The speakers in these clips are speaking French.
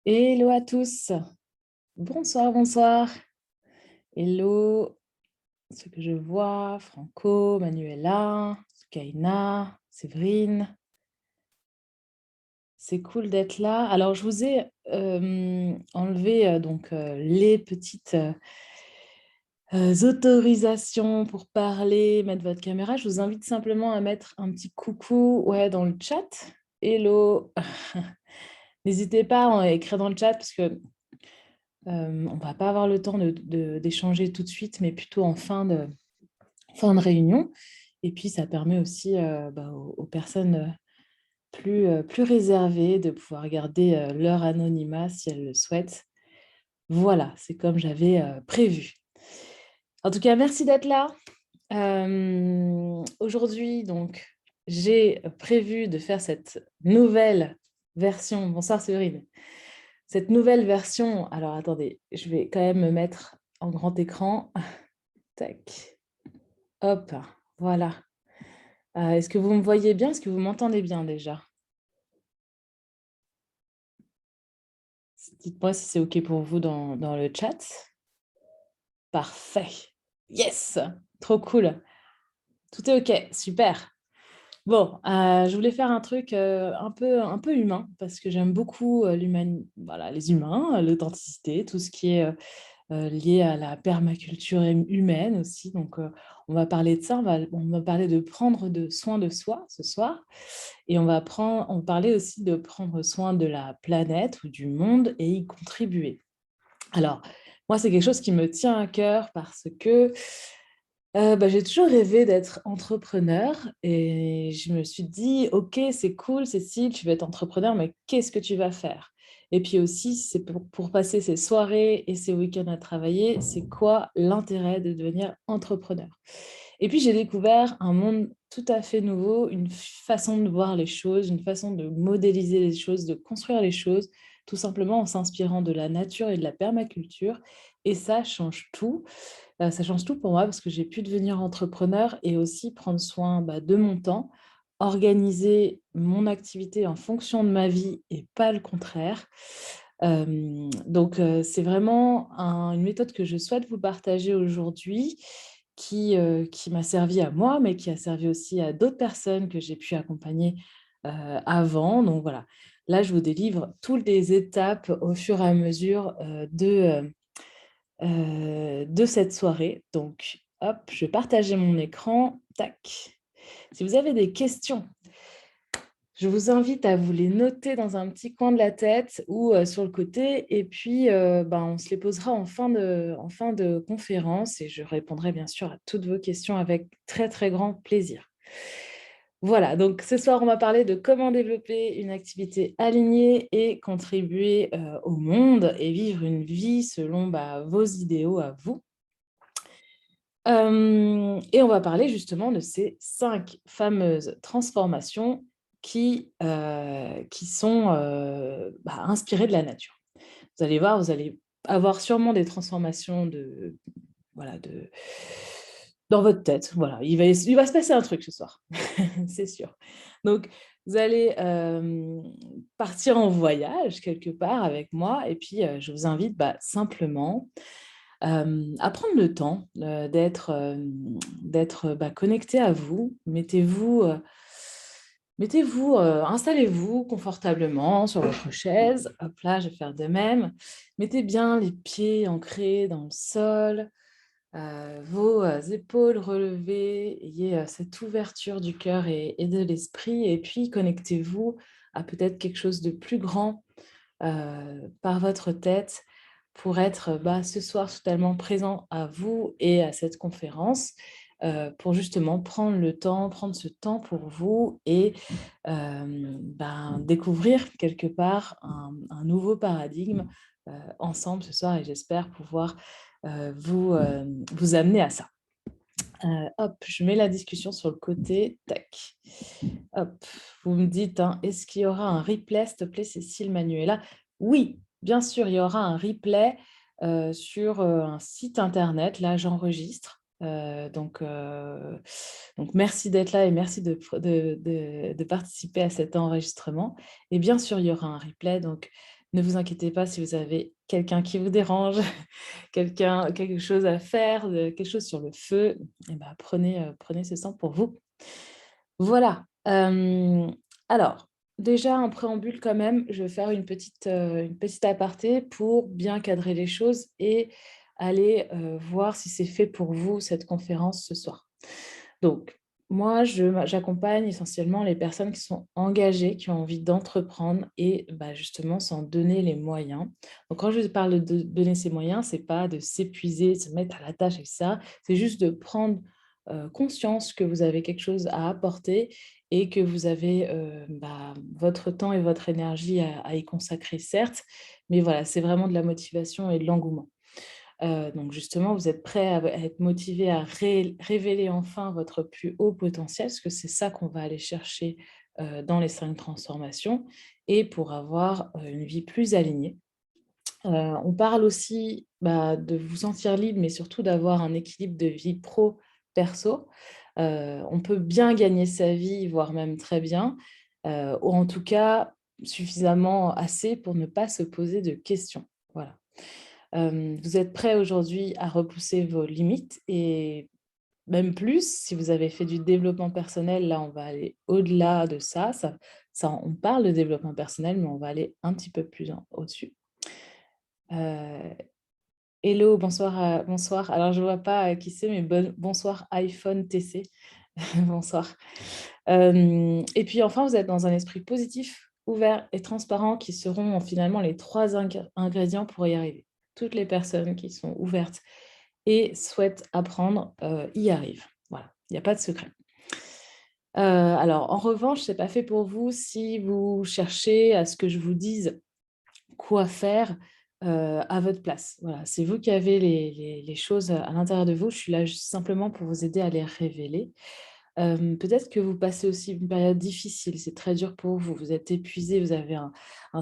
Hello à tous. Bonsoir, bonsoir. Hello, ceux que je vois, Franco, Manuela, Kaina, Séverine. C'est cool d'être là. Alors, je vous ai enlevé les petites autorisations pour parler, mettre votre caméra. Je vous invite simplement à mettre un petit coucou dans le chat. Hello. N'hésitez pas à écrire dans le chat parce que on ne va pas avoir le temps d'échanger tout de suite, mais plutôt en fin de réunion. Et puis, ça permet aussi aux personnes plus réservées de pouvoir garder leur anonymat si elles le souhaitent. Voilà, c'est comme j'avais prévu. En tout cas, merci d'être là. Aujourd'hui, donc, j'ai prévu de faire cette nouvelle version. Bonsoir Séverine. Cette nouvelle version, alors attendez, je vais quand même me mettre en grand écran. Tac. Hop, voilà. Est-ce que vous me voyez bien? Est-ce que vous m'entendez bien déjà? Dites-moi si c'est OK pour vous dans le chat. Parfait. Yes! Trop cool. Tout est OK, super. Bon, je voulais faire un truc un peu humain parce que j'aime beaucoup les humains, l'authenticité, tout ce qui est lié à la permaculture humaine aussi. Donc, on va parler de ça. On va parler de prendre soin de soi ce soir. Et on va parler aussi de prendre soin de la planète ou du monde et y contribuer. Alors, moi, c'est quelque chose qui me tient à cœur parce que j'ai toujours rêvé d'être entrepreneur et je me suis dit, OK, c'est cool, Cécile, tu veux être entrepreneur, mais qu'est-ce que tu vas faire? Et puis aussi, c'est pour passer ces soirées et ces week-ends à travailler, c'est quoi l'intérêt de devenir entrepreneur? Et puis, j'ai découvert un monde tout à fait nouveau, une façon de voir les choses, une façon de modéliser les choses, de construire les choses, tout simplement en s'inspirant de la nature et de la permaculture. Et ça change tout. Ça change tout pour moi parce que j'ai pu devenir entrepreneur et aussi prendre soin de mon temps, organiser mon activité en fonction de ma vie et pas le contraire. C'est vraiment une méthode que je souhaite vous partager aujourd'hui qui m'a servi à moi, mais qui a servi aussi à d'autres personnes que j'ai pu accompagner avant. Donc voilà, là, je vous délivre toutes les étapes au fur et à mesure de cette soirée. Donc, hop, je vais partager mon écran. Tac. Si vous avez des questions, je vous invite à vous les noter dans un petit coin de la tête ou sur le côté. Et puis, on se les posera en fin de conférence et je répondrai bien sûr à toutes vos questions avec très, très grand plaisir. Voilà, donc ce soir, on va parler de comment développer une activité alignée et contribuer au monde et vivre une vie selon vos idéaux à vous. Et on va parler justement de ces 5 fameuses transformations qui sont inspirées de la nature. Vous allez voir, vous allez avoir sûrement des transformations dans votre tête. Voilà, il va se passer un truc ce soir, c'est sûr. Donc, vous allez partir en voyage quelque part avec moi et puis je vous invite simplement à prendre le temps d'être connecté à vous. Installez-vous confortablement sur votre chaise. Hop là, je vais faire de même. Mettez bien les pieds ancrés dans le sol, vos épaules relevées. Ayez cette ouverture du cœur et de l'esprit. Et puis, connectez-vous à peut-être quelque chose de plus grand par votre tête pour être ce soir totalement présent à vous et à cette conférence, pour justement prendre ce temps pour vous et découvrir quelque part un nouveau paradigme ensemble ce soir et j'espère pouvoir vous amener à ça. Hop, je mets la discussion sur le côté. Tac. Hop, vous me dites, est-ce qu'il y aura un replay, s'il te plaît, Cécile, Manuela? Oui, bien sûr, il y aura un replay sur un site internet. Là, j'enregistre. Donc, merci d'être là et merci de participer à cet enregistrement. Et bien sûr, il y aura un replay. Donc, Ne vous inquiétez pas si vous avez quelqu'un qui vous dérange, quelque chose à faire, quelque chose sur le feu, eh ben, prenez ce temps pour vous. Voilà. Alors, déjà, en préambule quand même, je vais faire une petite aparté pour bien cadrer les choses et aller voir si c'est fait pour vous, cette conférence ce soir. Donc, moi, j'accompagne essentiellement les personnes qui sont engagées, qui ont envie d'entreprendre et bah, justement s'en donner les moyens. Donc, quand je parle de donner ces moyens, c'est pas de s'épuiser, de se mettre à la tâche et ça, c'est juste de prendre conscience que vous avez quelque chose à apporter et que vous avez bah, votre temps et votre énergie à y consacrer, certes, mais voilà, c'est vraiment de la motivation et de l'engouement. Donc justement, vous êtes prêt à être motivé à révéler enfin votre plus haut potentiel, parce que c'est ça qu'on va aller chercher dans les 5 transformations et pour avoir une vie plus alignée. On parle aussi bah, de vous sentir libre, mais surtout d'avoir un équilibre de vie pro-perso. On peut bien gagner sa vie, voire même très bien, ou en tout cas suffisamment assez pour ne pas se poser de questions. Voilà. Vous êtes prêt aujourd'hui à repousser vos limites et même plus, si vous avez fait du développement personnel, là, on va aller au-delà de ça. On parle de développement personnel, mais on va aller un petit peu plus au-dessus. Hello, bonsoir, bonsoir. Alors, je ne vois pas qui c'est, mais bonsoir iPhone TC. Bonsoir. Et puis enfin, vous êtes dans un esprit positif, ouvert et transparent qui seront finalement les 3 ingrédients pour y arriver. Toutes les personnes qui sont ouvertes et souhaitent apprendre y arrivent. Voilà, il n'y a pas de secret. Alors, en revanche, ce n'est pas fait pour vous si vous cherchez à ce que je vous dise quoi faire à votre place. Voilà, c'est vous qui avez les choses à l'intérieur de vous. Je suis là juste simplement pour vous aider à les révéler. Peut-être que vous passez aussi une période difficile, c'est très dur pour vous, vous êtes épuisé, vous avez un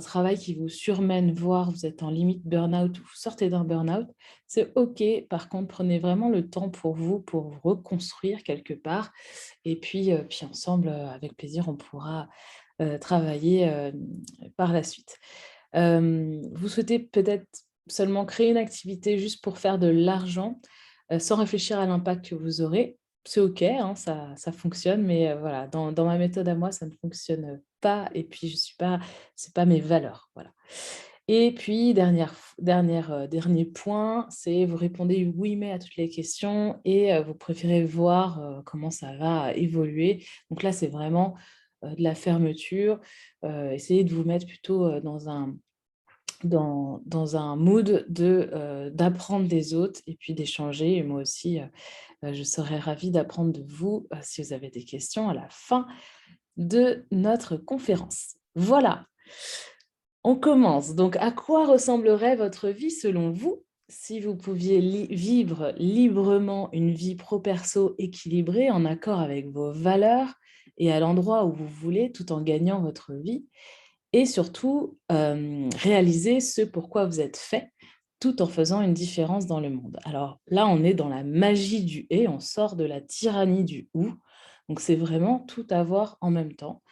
travail qui vous surmène, voire vous êtes en limite burn-out ou vous sortez d'un burn-out. C'est OK, par contre, prenez vraiment le temps pour vous reconstruire quelque part. Et puis ensemble, avec plaisir, on pourra travailler par la suite. Vous souhaitez peut-être seulement créer une activité juste pour faire de l'argent, sans réfléchir à l'impact que vous aurez. C'est OK, hein, ça fonctionne, mais voilà, dans ma méthode à moi, ça ne fonctionne pas et puis je suis pas c'est pas mes valeurs, voilà. Et puis dernier point, c'est vous répondez oui, mais à toutes les questions et vous préférez voir, comment ça va évoluer. Donc là, c'est vraiment, de la fermeture, essayez de vous mettre plutôt, dans un mood d'apprendre des autres et puis d'échanger et moi aussi, je serais ravie d'apprendre de vous, si vous avez des questions à la fin de notre conférence. Voilà, on commence. Donc, à quoi ressemblerait votre vie selon vous si vous pouviez vivre librement une vie pro-perso équilibrée en accord avec vos valeurs et à l'endroit où vous voulez tout en gagnant votre vie et surtout réaliser ce pourquoi vous êtes fait tout en faisant une différence dans le monde. Alors là, on est dans la magie du et, on sort de la tyrannie du ou. Donc c'est vraiment tout avoir en même temps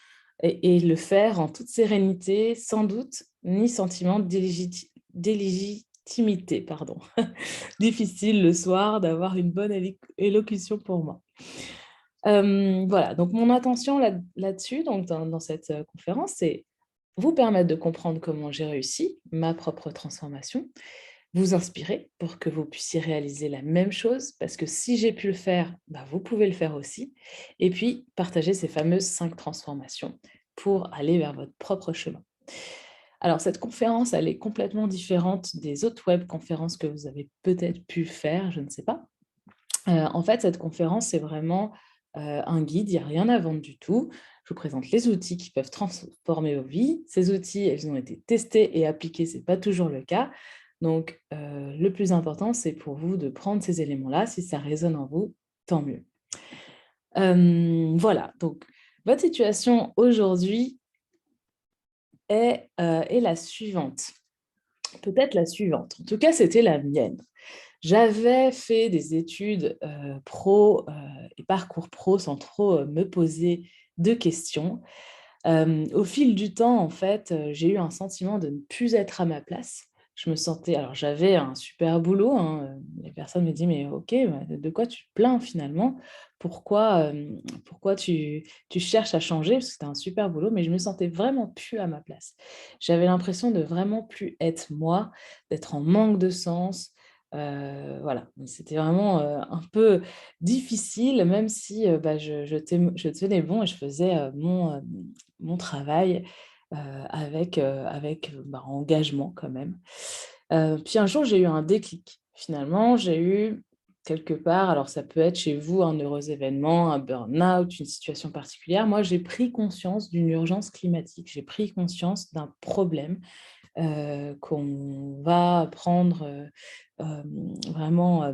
et le faire en toute sérénité, sans doute, ni sentiment d'élégitimité. Pardon. Difficile le soir d'avoir une bonne élocution pour moi. Voilà, donc mon intention là-dessus, donc dans cette conférence, c'est vous permettre de comprendre comment j'ai réussi ma propre transformation, vous inspirer pour que vous puissiez réaliser la même chose, parce que si j'ai pu le faire, bah, vous pouvez le faire aussi, et puis partager ces fameuses 5 transformations pour aller vers votre propre chemin. Alors, cette conférence, elle est complètement différente des autres web conférences que vous avez peut-être pu faire, je ne sais pas. En fait, cette conférence, c'est vraiment un guide, il n'y a rien à vendre du tout. Je vous présente les outils qui peuvent transformer vos vies. Ces outils, ils ont été testés et appliqués, ce n'est pas toujours le cas. Donc, le plus important, c'est pour vous de prendre ces éléments-là. Si ça résonne en vous, tant mieux. Voilà, donc votre situation aujourd'hui est la suivante. Peut-être la suivante. En tout cas, c'était la mienne. J'avais fait des études pro et parcours pro sans trop me poser de questions. Au fil du temps, en fait, j'ai eu un sentiment de ne plus être à ma place. Je me sentais alors j'avais un super boulot, hein, les personnes me disent: «Mais OK, bah, de quoi tu te plains finalement? Pourquoi tu cherches à changer?» parce que c'était un super boulot, mais je me sentais vraiment plus à ma place. J'avais l'impression de vraiment plus être moi, d'être en manque de sens, voilà. Donc c'était vraiment, un peu difficile, même si, bah, je tenais bon et je faisais, mon travail, avec engagement quand même. Puis un jour, j'ai eu un déclic. Finalement, j'ai eu quelque part, alors ça peut être chez vous un heureux événement, un burn-out, une situation particulière. Moi, j'ai pris conscience d'une urgence climatique. J'ai pris conscience d'un problème, qu'on va prendre, vraiment,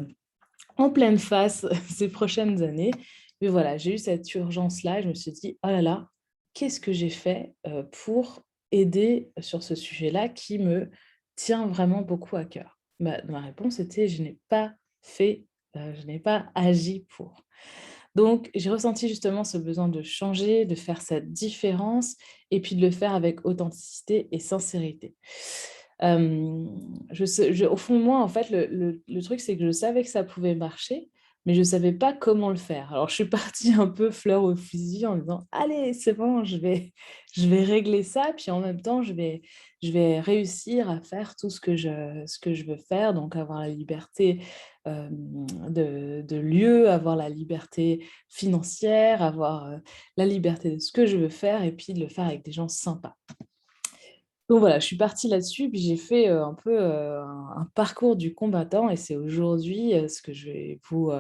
en pleine face ces prochaines années. Mais voilà, j'ai eu cette urgence-là et je me suis dit: «Oh là là, qu'est-ce que j'ai fait, pour aider sur ce sujet-là qui me tient vraiment beaucoup à cœur?» Ma réponse était: «Je n'ai pas fait, je n'ai pas agi pour». Donc j'ai ressenti justement ce besoin de changer, de faire cette différence et puis de le faire avec authenticité et sincérité. Au fond de moi, en fait, le truc, c'est que je savais que ça pouvait marcher, mais je ne savais pas comment le faire. Alors je suis partie un peu fleur au fusil en me disant: «Allez, c'est bon, je vais régler ça, puis en même temps, je vais réussir à faire tout ce que je veux faire», donc avoir la liberté, de lieu, avoir la liberté financière, avoir, la liberté de ce que je veux faire et puis de le faire avec des gens sympas. Donc voilà, je suis partie là-dessus, puis j'ai fait, un peu, un parcours du combattant et c'est aujourd'hui, ce que je vais vous,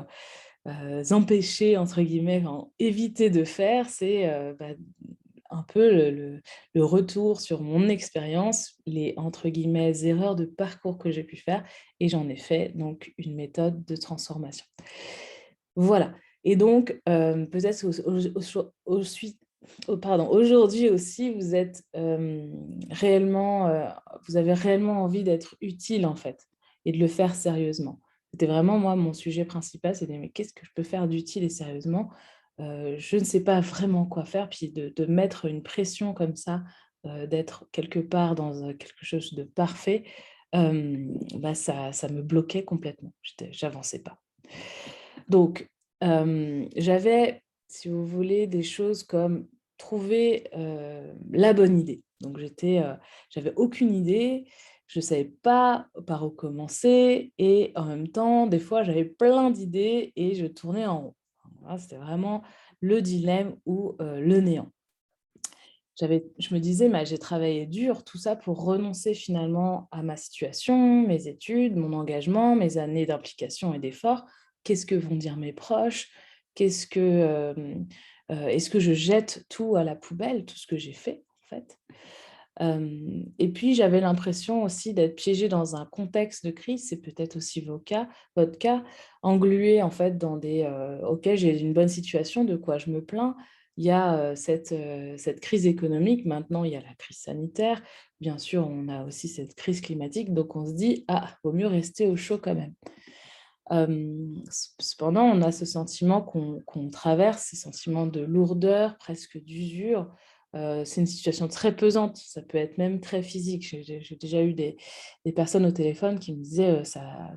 «empêcher» entre guillemets, enfin éviter de faire, c'est, bah, un peu le retour sur mon expérience, les entre guillemets «erreurs de parcours» que j'ai pu faire et j'en ai fait donc une méthode de transformation. Voilà et donc, peut-être aujourd'hui aussi vous êtes, réellement, vous avez réellement envie d'être utile en fait et de le faire sérieusement. C'était vraiment moi mon sujet principal, c'était: «Mais qu'est-ce que je peux faire d'utile et sérieusement?» Je ne sais pas vraiment quoi faire, puis de mettre une pression comme ça, d'être quelque part dans, quelque chose de parfait, bah, ça me bloquait complètement. J'avançais pas. Donc, j'avais, si vous voulez, des choses comme trouver, la bonne idée. Donc j'avais aucune idée, je savais pas par où commencer et en même temps, des fois, j'avais plein d'idées et je tournais en rond. Voilà, c'était vraiment le dilemme ou, le néant. Je me disais: «Mais j'ai travaillé dur, tout ça pour renoncer finalement à ma situation, mes études, mon engagement, mes années d'implication et d'efforts. Qu'est-ce que vont dire mes proches? Qu'est-ce que, est-ce que je jette tout à la poubelle, tout ce que j'ai fait, en fait?» Et puis j'avais l'impression aussi d'être piégée dans un contexte de crise, c'est peut-être aussi votre cas, engluée en fait dans des, «OK, j'ai une bonne situation, de quoi je me plains?» Il y a, cette crise économique, maintenant il y a la crise sanitaire, bien sûr, on a aussi cette crise climatique, donc on se dit: «Ah, vaut mieux rester au chaud quand même». Cependant, on a ce sentiment qu'on traverse, ce sentiment de lourdeur, presque d'usure. C'est une situation très pesante, ça peut être même très physique. J'ai déjà eu des personnes au téléphone qui me disaient, «Ça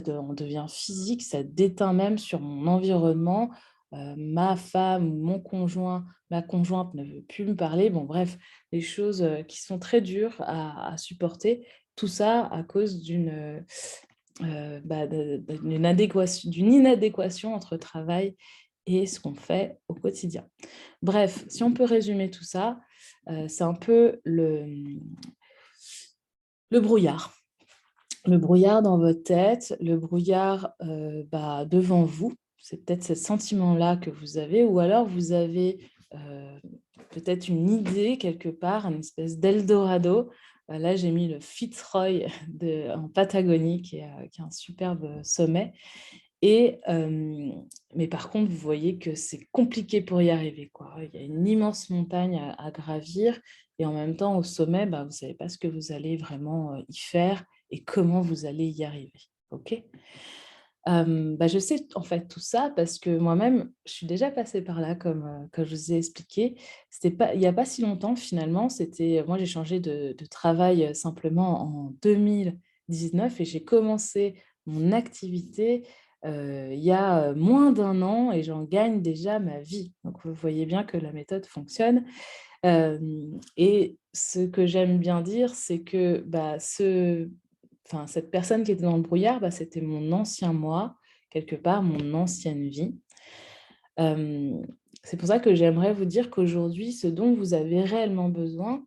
en devient physique, ça déteint même sur mon environnement, ma femme ou mon conjoint, ma conjointe ne veut plus me parler». Bon bref, des choses, qui sont très dures à supporter. Tout ça à cause bah, d'une inadéquation entre travail et ce qu'on fait au quotidien. Bref, si on peut résumer tout ça, c'est un peu le brouillard. Le brouillard dans votre tête, le brouillard, bah, devant vous. C'est peut-être ce sentiment-là que vous avez ou alors vous avez, heu, peut-être une idée quelque part, une espèce d'eldorado. Là, j'ai mis le Fitzroy en Patagonie qui est un superbe sommet et mais par contre, vous voyez que c'est compliqué pour y arriver, quoi. Il y a une immense montagne à gravir et en même temps, au sommet, bah, vous ne savez pas ce que vous allez vraiment, y faire et comment vous allez y arriver. OK? Je sais en fait tout ça parce que moi-même, je suis déjà passée par là, comme je vous ai expliqué. C'était pas, il n'y a pas si longtemps finalement. Moi, j'ai changé de travail simplement en 2019 et j'ai commencé mon activité il y a moins d'un an et j'en gagne déjà ma vie. Donc, vous voyez bien que la méthode fonctionne. Et ce que j'aime bien dire, c'est que cette personne qui était dans le brouillard, c'était mon ancien moi, quelque part, mon ancienne vie. C'est pour ça que j'aimerais vous dire qu'aujourd'hui, ce dont vous avez réellement besoin,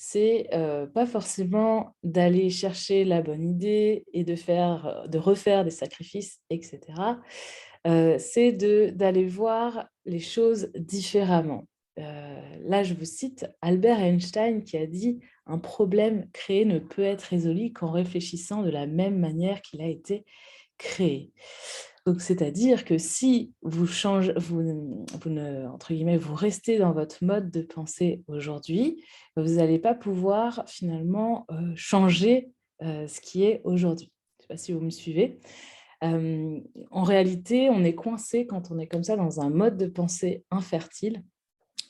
c'est pas forcément d'aller chercher la bonne idée et de refaire des sacrifices, etc. C'est d'aller voir les choses différemment. Là, je vous cite Albert Einstein qui a dit: «Un problème créé ne peut être résolu qu'en réfléchissant de la même manière qu'il a été créé». Donc, c'est-à-dire que si vous changez, entre guillemets, vous restez dans votre mode de pensée aujourd'hui, vous n'allez pas pouvoir finalement changer ce qui est aujourd'hui. Je ne sais pas si vous me suivez. En réalité, on est coincé quand on est comme ça dans un mode de pensée infertile.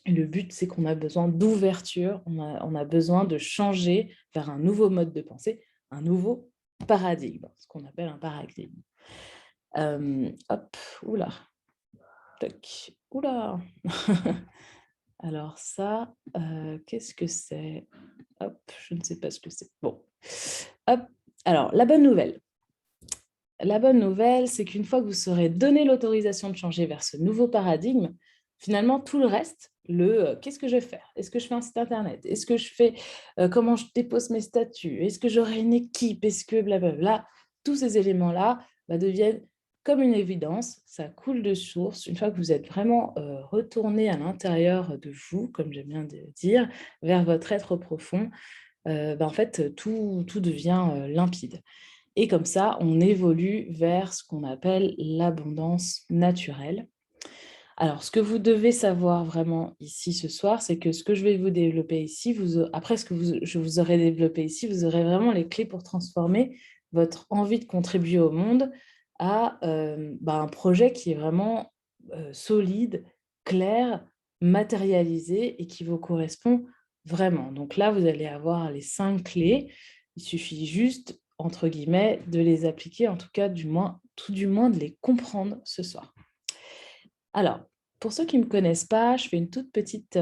Et le but, c'est qu'on a besoin d'ouverture, on a besoin de changer vers un nouveau mode de pensée, un nouveau paradigme, ce qu'on appelle un paradigme. Hop, oula, toc, oula. Alors ça, qu'est-ce que c'est? Hop, je ne sais pas ce que c'est. Bon, hop. Alors, la bonne nouvelle. La bonne nouvelle, c'est qu'une fois que vous serez donné l'autorisation de changer vers ce nouveau paradigme, finalement, tout le reste, qu'est-ce que je vais faire? Est-ce que je fais un site internet? Est-ce que je fais comment je dépose mes statuts? Est-ce que j'aurai une équipe? Est-ce que blablabla? Tous ces éléments-là deviennent comme une évidence, ça coule de source. Une fois que vous êtes vraiment retourné à l'intérieur de vous, comme j'aime bien dire, vers votre être profond, en fait, tout devient limpide. Et comme ça, on évolue vers ce qu'on appelle l'abondance naturelle. Alors, ce que vous devez savoir vraiment ici ce soir, c'est que ce que je vais vous développer ici, après ce que je vous aurai développé ici, vous aurez vraiment les clés pour transformer votre envie de contribuer au monde à un projet qui est vraiment solide, clair, matérialisé et qui vous correspond vraiment. Donc là, vous allez avoir les 5 clés. Il suffit juste, entre guillemets, de les appliquer, en tout cas, tout du moins de les comprendre ce soir. Alors, pour ceux qui ne me connaissent pas, je fais une toute petite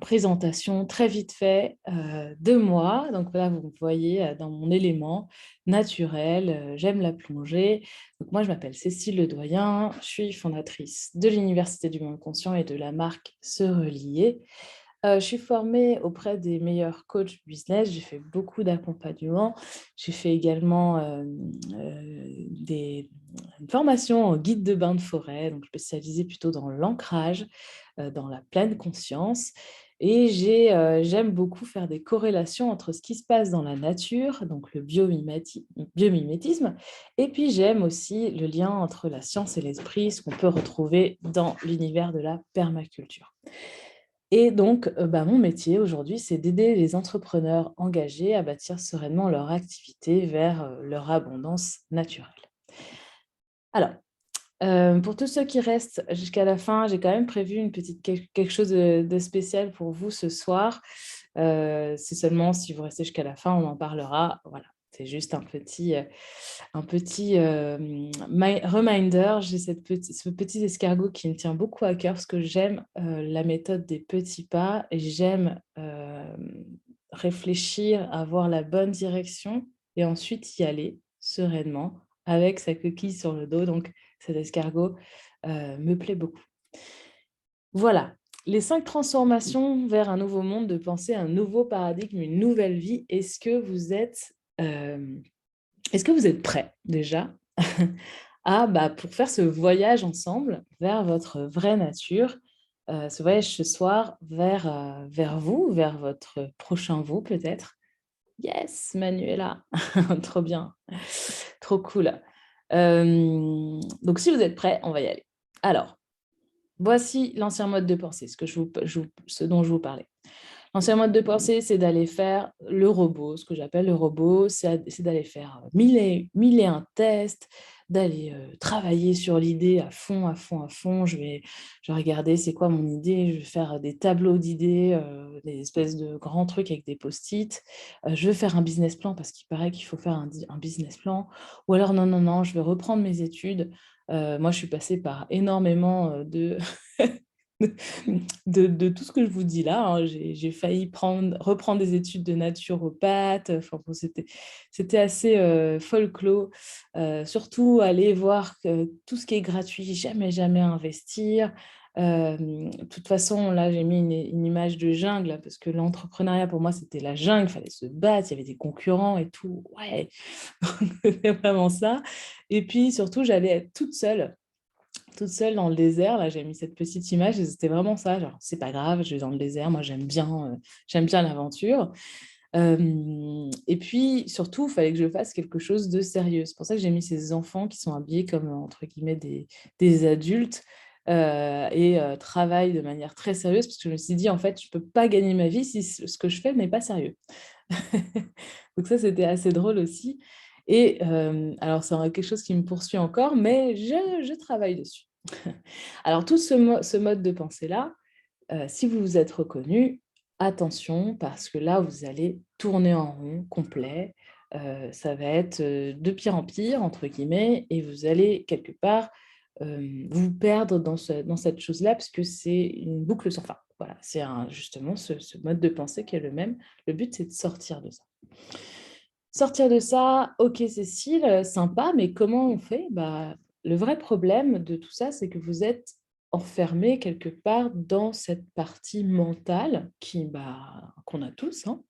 présentation très vite fait de moi. Donc là, vous me voyez dans mon élément naturel, j'aime la plongée. Donc moi, je m'appelle Cécile Ledoyen, je suis fondatrice de l'Université du Monde Conscient et de la marque Se Relier. Je suis formée auprès des meilleurs coachs business, j'ai fait beaucoup d'accompagnement. J'ai fait également une formation en guide de bain de forêt, donc spécialisée plutôt dans l'ancrage, dans la pleine conscience. Et j'aime beaucoup faire des corrélations entre ce qui se passe dans la nature, donc le biomimétisme, et puis j'aime aussi le lien entre la science et l'esprit, ce qu'on peut retrouver dans l'univers de la permaculture. Et donc, mon métier aujourd'hui, c'est d'aider les entrepreneurs engagés à bâtir sereinement leur activité vers leur abondance naturelle. Alors, pour tous ceux qui restent jusqu'à la fin, j'ai quand même prévu quelque chose de spécial pour vous ce soir. C'est seulement si vous restez jusqu'à la fin, on en parlera. Voilà, c'est juste un petit reminder. J'ai ce petit escargot qui me tient beaucoup à cœur parce que j'aime la méthode des petits pas et j'aime réfléchir, avoir la bonne direction et ensuite y aller sereinement avec sa coquille sur le dos. Donc, cet escargot me plaît beaucoup. Voilà, les 5 transformations vers un nouveau monde de pensée, un nouveau paradigme, une nouvelle vie. Est-ce que vous êtes prêts déjà pour faire ce voyage ensemble vers votre vraie nature, ce voyage ce soir vers vous, vers votre prochain vous peut-être? Yes, Manuela, trop bien, trop cool. Donc si vous êtes prêts, on va y aller. Alors, voici l'ancien mode de pensée, ce dont je vous parlais. L'ancien mode de pensée, c'est d'aller faire le robot. Ce que j'appelle le robot, c'est d'aller faire mille et un tests, d'aller travailler sur l'idée à fond, à fond, à fond. Je vais regarder c'est quoi mon idée, je vais faire des tableaux d'idées, des espèces de grands trucs avec des post-it. Je vais faire un business plan parce qu'il paraît qu'il faut faire un business plan. Ou alors, non, non, non, je vais reprendre mes études. Moi, je suis passée par énormément de tout ce que je vous dis là, hein. J'ai failli reprendre des études de naturopathe. Enfin, bon, c'était assez folklore. Surtout aller voir que tout ce qui est gratuit, jamais, jamais investir. De toute façon, là, j'ai mis une image de jungle là, parce que l'entrepreneuriat, pour moi, c'était la jungle. Il fallait se battre, il y avait des concurrents et tout. Ouais, c'était vraiment ça. Et puis, surtout, j'allais être toute seule dans le désert. Là, j'ai mis cette petite image et c'était vraiment ça. Genre, c'est pas grave, je vais dans le désert. Moi, j'aime bien l'aventure. Et puis, surtout, il fallait que je fasse quelque chose de sérieux. C'est pour ça que j'ai mis ces enfants qui sont habillés comme, entre guillemets, des adultes et travaillent de manière très sérieuse parce que je me suis dit, en fait, je ne peux pas gagner ma vie si ce que je fais n'est pas sérieux. Donc ça, c'était assez drôle aussi. Et alors, c'est quelque chose qui me poursuit encore, mais je travaille dessus. Alors, tout ce mode de pensée-là, si vous vous êtes reconnu, attention, parce que là, vous allez tourner en rond complet. Ça va être de pire en pire, entre guillemets, et vous allez quelque part vous perdre dans cette chose-là, parce que c'est une boucle sans fin. Voilà, c'est justement ce mode de pensée qui est le même. Le but, c'est de sortir de ça. Sortir de ça, ok Cécile, sympa, mais comment on fait? Bah, le vrai problème de tout ça, c'est que vous êtes enfermé quelque part dans cette partie mentale qu'on a tous, hein,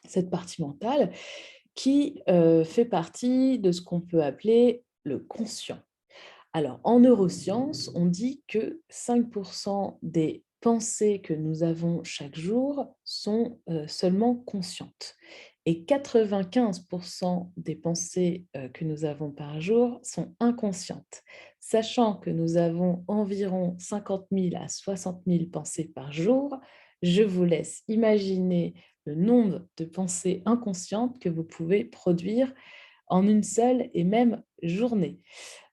cette partie mentale qui fait partie de ce qu'on peut appeler le conscient. Alors, en neurosciences, on dit que 5% des pensées que nous avons chaque jour sont seulement conscientes. Et 95% des pensées que nous avons par jour sont inconscientes. Sachant que nous avons environ 50 000 à 60 000 pensées par jour, je vous laisse imaginer le nombre de pensées inconscientes que vous pouvez produire en une seule et même journée.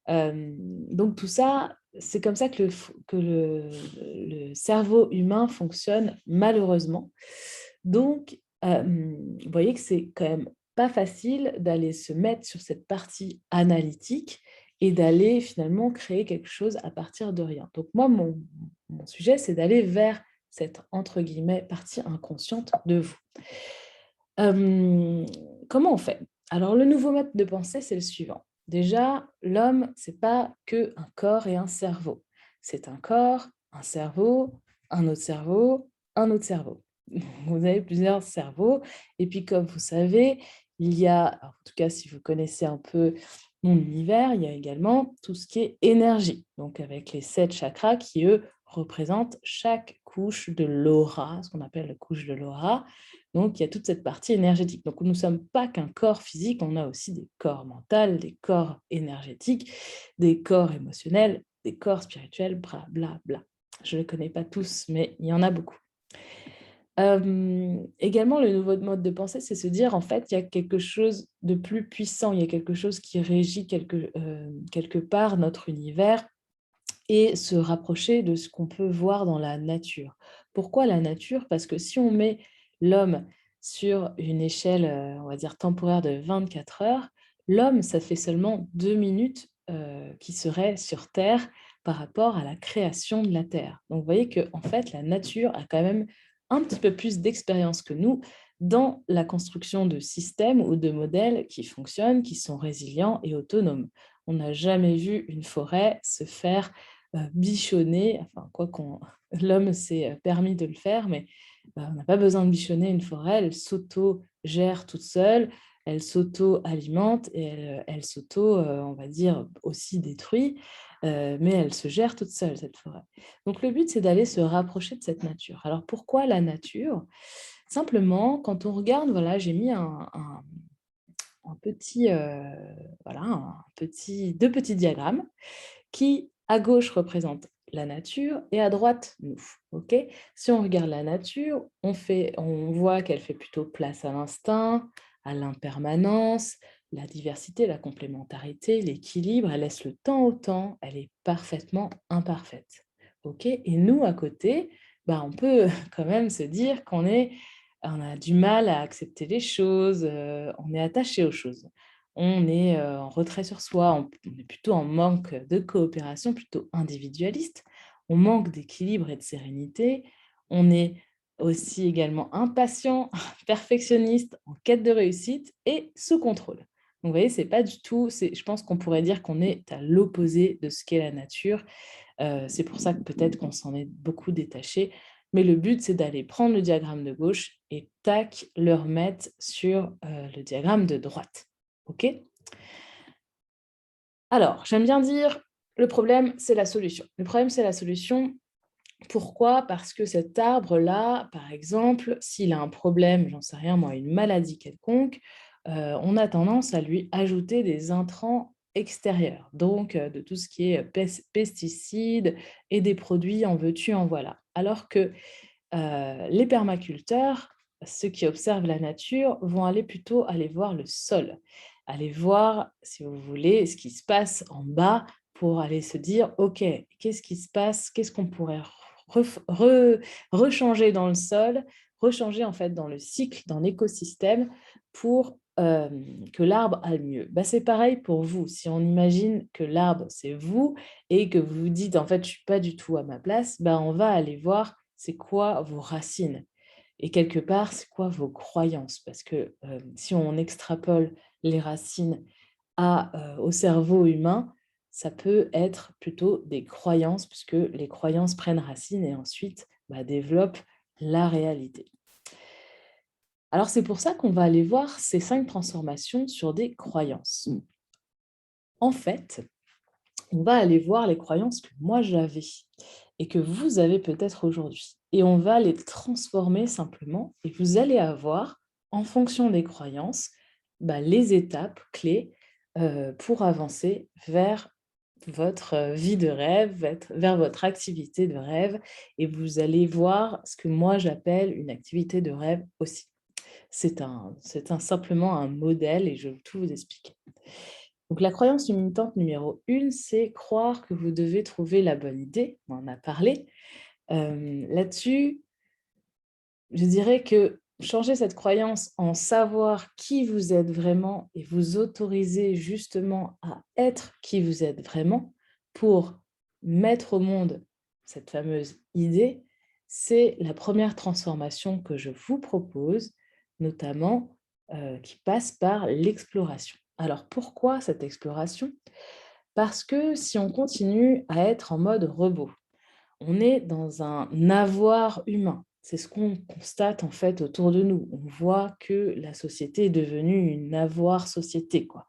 Donc tout ça, c'est comme ça que le cerveau humain fonctionne malheureusement. Donc, vous voyez que c'est quand même pas facile d'aller se mettre sur cette partie analytique et d'aller finalement créer quelque chose à partir de rien. Donc moi, mon sujet, c'est d'aller vers cette, entre guillemets, partie inconsciente de vous. Comment on fait? Alors, le nouveau mode de pensée, c'est le suivant. Déjà, l'homme, c'est pas que un corps et un cerveau. C'est un corps, un cerveau, un autre cerveau, un autre cerveau. Vous avez plusieurs cerveaux. Et puis, comme vous savez, il y a, en tout cas, si vous connaissez un peu mon univers, il y a également tout ce qui est énergie. Donc, avec les 7 chakras qui, eux, représentent chaque couche de l'aura, ce qu'on appelle la couche de l'aura. Donc, il y a toute cette partie énergétique. Donc, nous ne sommes pas qu'un corps physique, on a aussi des corps mentaux, des corps énergétiques, des corps émotionnels, des corps spirituels, bla, bla, bla. Je ne les connais pas tous, mais il y en a beaucoup. Également, le nouveau mode de pensée, c'est se dire, en fait, il y a quelque chose de plus puissant, il y a quelque chose qui régit quelque part notre univers et se rapprocher de ce qu'on peut voir dans la nature. Pourquoi la nature? Parce que si on met l'homme sur une échelle, on va dire temporaire de 24 heures, l'homme, ça fait seulement 2 minutes qui serait sur Terre par rapport à la création de la Terre. Donc, vous voyez qu'en fait, la nature a quand même un petit peu plus d'expérience que nous dans la construction de systèmes ou de modèles qui fonctionnent, qui sont résilients et autonomes. On n'a jamais vu une forêt se faire bichonner, enfin, l'homme s'est permis de le faire, mais on n'a pas besoin de bichonner une forêt, elle s'auto-gère toute seule, elle s'auto-alimente et elle s'auto, on va dire, aussi détruit, mais elle se gère toute seule, cette forêt. Donc le but, c'est d'aller se rapprocher de cette nature. Alors pourquoi la nature? Simplement, quand on regarde, voilà, j'ai mis un petit, voilà, deux petits diagrammes qui, à gauche, représentent la nature et à droite, nous. Ok. Si on regarde la nature, on voit qu'elle fait plutôt place à l'instinct, à l'impermanence, la diversité, la complémentarité, l'équilibre. Elle laisse le temps au temps. Elle est parfaitement imparfaite. Ok. Et nous, à côté, bah, on peut quand même se dire on a du mal à accepter les choses, on est attaché aux choses. On est en retrait sur soi, on est plutôt en manque de coopération, plutôt individualiste. On manque d'équilibre et de sérénité. On est aussi également impatient, perfectionniste, en quête de réussite et sous contrôle. Donc, vous voyez, c'est pas du tout, je pense qu'on pourrait dire qu'on est à l'opposé de ce qu'est la nature. C'est pour ça que peut-être qu'on s'en est beaucoup détaché. Mais le but, c'est d'aller prendre le diagramme de gauche et tac, le remettre sur le diagramme de droite. OK? Alors, j'aime bien dire, le problème, c'est la solution. Le problème, c'est la solution. Pourquoi? Parce que cet arbre-là, par exemple, s'il a un problème, j'en sais rien moi, une maladie quelconque, on a tendance à lui ajouter des intrants extérieurs, donc de tout ce qui est pesticides et des produits en veux-tu, en voilà. Alors que les permaculteurs, ceux qui observent la nature, vont aller voir le sol, aller voir, si vous voulez, ce qui se passe en bas pour aller se dire: «OK, qu'est-ce qui se passe? Qu'est-ce qu'on pourrait rechanger dans le sol?» Rechanger en fait dans le cycle, dans l'écosystème pour, que l'arbre aille mieux. Bah, c'est pareil pour vous. Si on imagine que l'arbre, c'est vous et que vous vous dites: «En fait, je suis pas du tout à ma place», bah, on va aller voir c'est quoi vos racines et quelque part, c'est quoi vos croyances? Parce que, si on extrapole les racines au cerveau humain, ça peut être plutôt des croyances puisque les croyances prennent racine et ensuite, bah, développent la réalité. Alors c'est pour ça qu'on va aller voir ces 5 transformations sur des croyances. En fait, on va aller voir les croyances que moi j'avais et que vous avez peut-être aujourd'hui. Et on va les transformer simplement et vous allez avoir, en fonction des croyances, bah, les étapes clés pour avancer vers votre vie de rêve, vers votre activité de rêve. Et vous allez voir ce que moi j'appelle une activité de rêve aussi. Simplement un modèle et je vais tout vous expliquer. Donc, la croyance limitante numéro 1, c'est croire que vous devez trouver la bonne idée. On en a parlé. Là-dessus, je dirais que changer cette croyance en savoir qui vous êtes vraiment et vous autoriser justement à être qui vous êtes vraiment pour mettre au monde cette fameuse idée, c'est la première transformation que je vous propose, notamment qui passe par l'exploration. Alors pourquoi cette exploration? Parce que si on continue à être en mode robot, on est dans un avoir humain. C'est ce qu'on constate en fait autour de nous. On voit que la société est devenue une avoir société, quoi.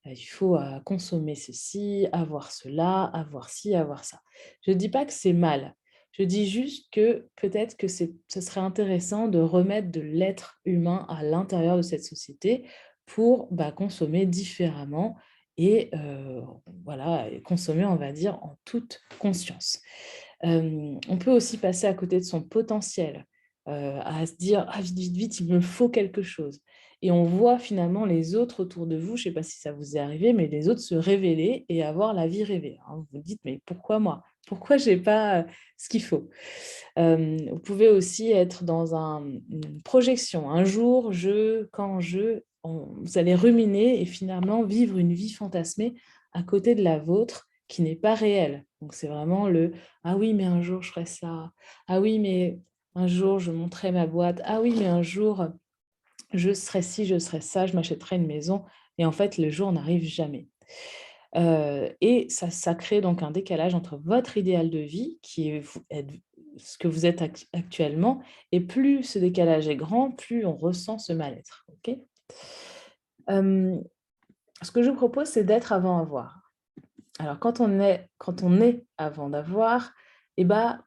Il faut consommer ceci, avoir cela, avoir ci, avoir ça. Je ne dis pas que c'est mal. Je dis juste que peut-être que ce serait intéressant de remettre de l'être humain à l'intérieur de cette société pour bah, consommer différemment et voilà, et consommer, on va dire, en toute conscience. On peut aussi passer à côté de son potentiel, à se dire: «Ah vite, vite, vite, il me faut quelque chose» et on voit finalement les autres autour de vous, je ne sais pas si ça vous est arrivé, mais les autres se révéler et avoir la vie rêvée, hein. Vous vous dites: «Mais pourquoi moi? Pourquoi j'ai pas, ce qu'il faut?» Vous pouvez aussi être dans une projection. Un jour, vous allez ruminer et finalement vivre une vie fantasmée à côté de la vôtre qui n'est pas réelle. Donc c'est vraiment le: «Ah oui, mais un jour je ferai ça. Ah oui, mais un jour je monterai ma boîte. Ah oui, mais un jour je serai ci, je serai ça, je m'achèterai une maison» et en fait le jour n'arrive jamais. Et ça crée donc un décalage entre votre idéal de vie qui est ce que vous êtes actuellement et plus ce décalage est grand, plus on ressent ce mal-être, OK? Hem, Ce que je vous propose, c'est d'être avant avoir. Alors quand on est avant d'avoir et ben,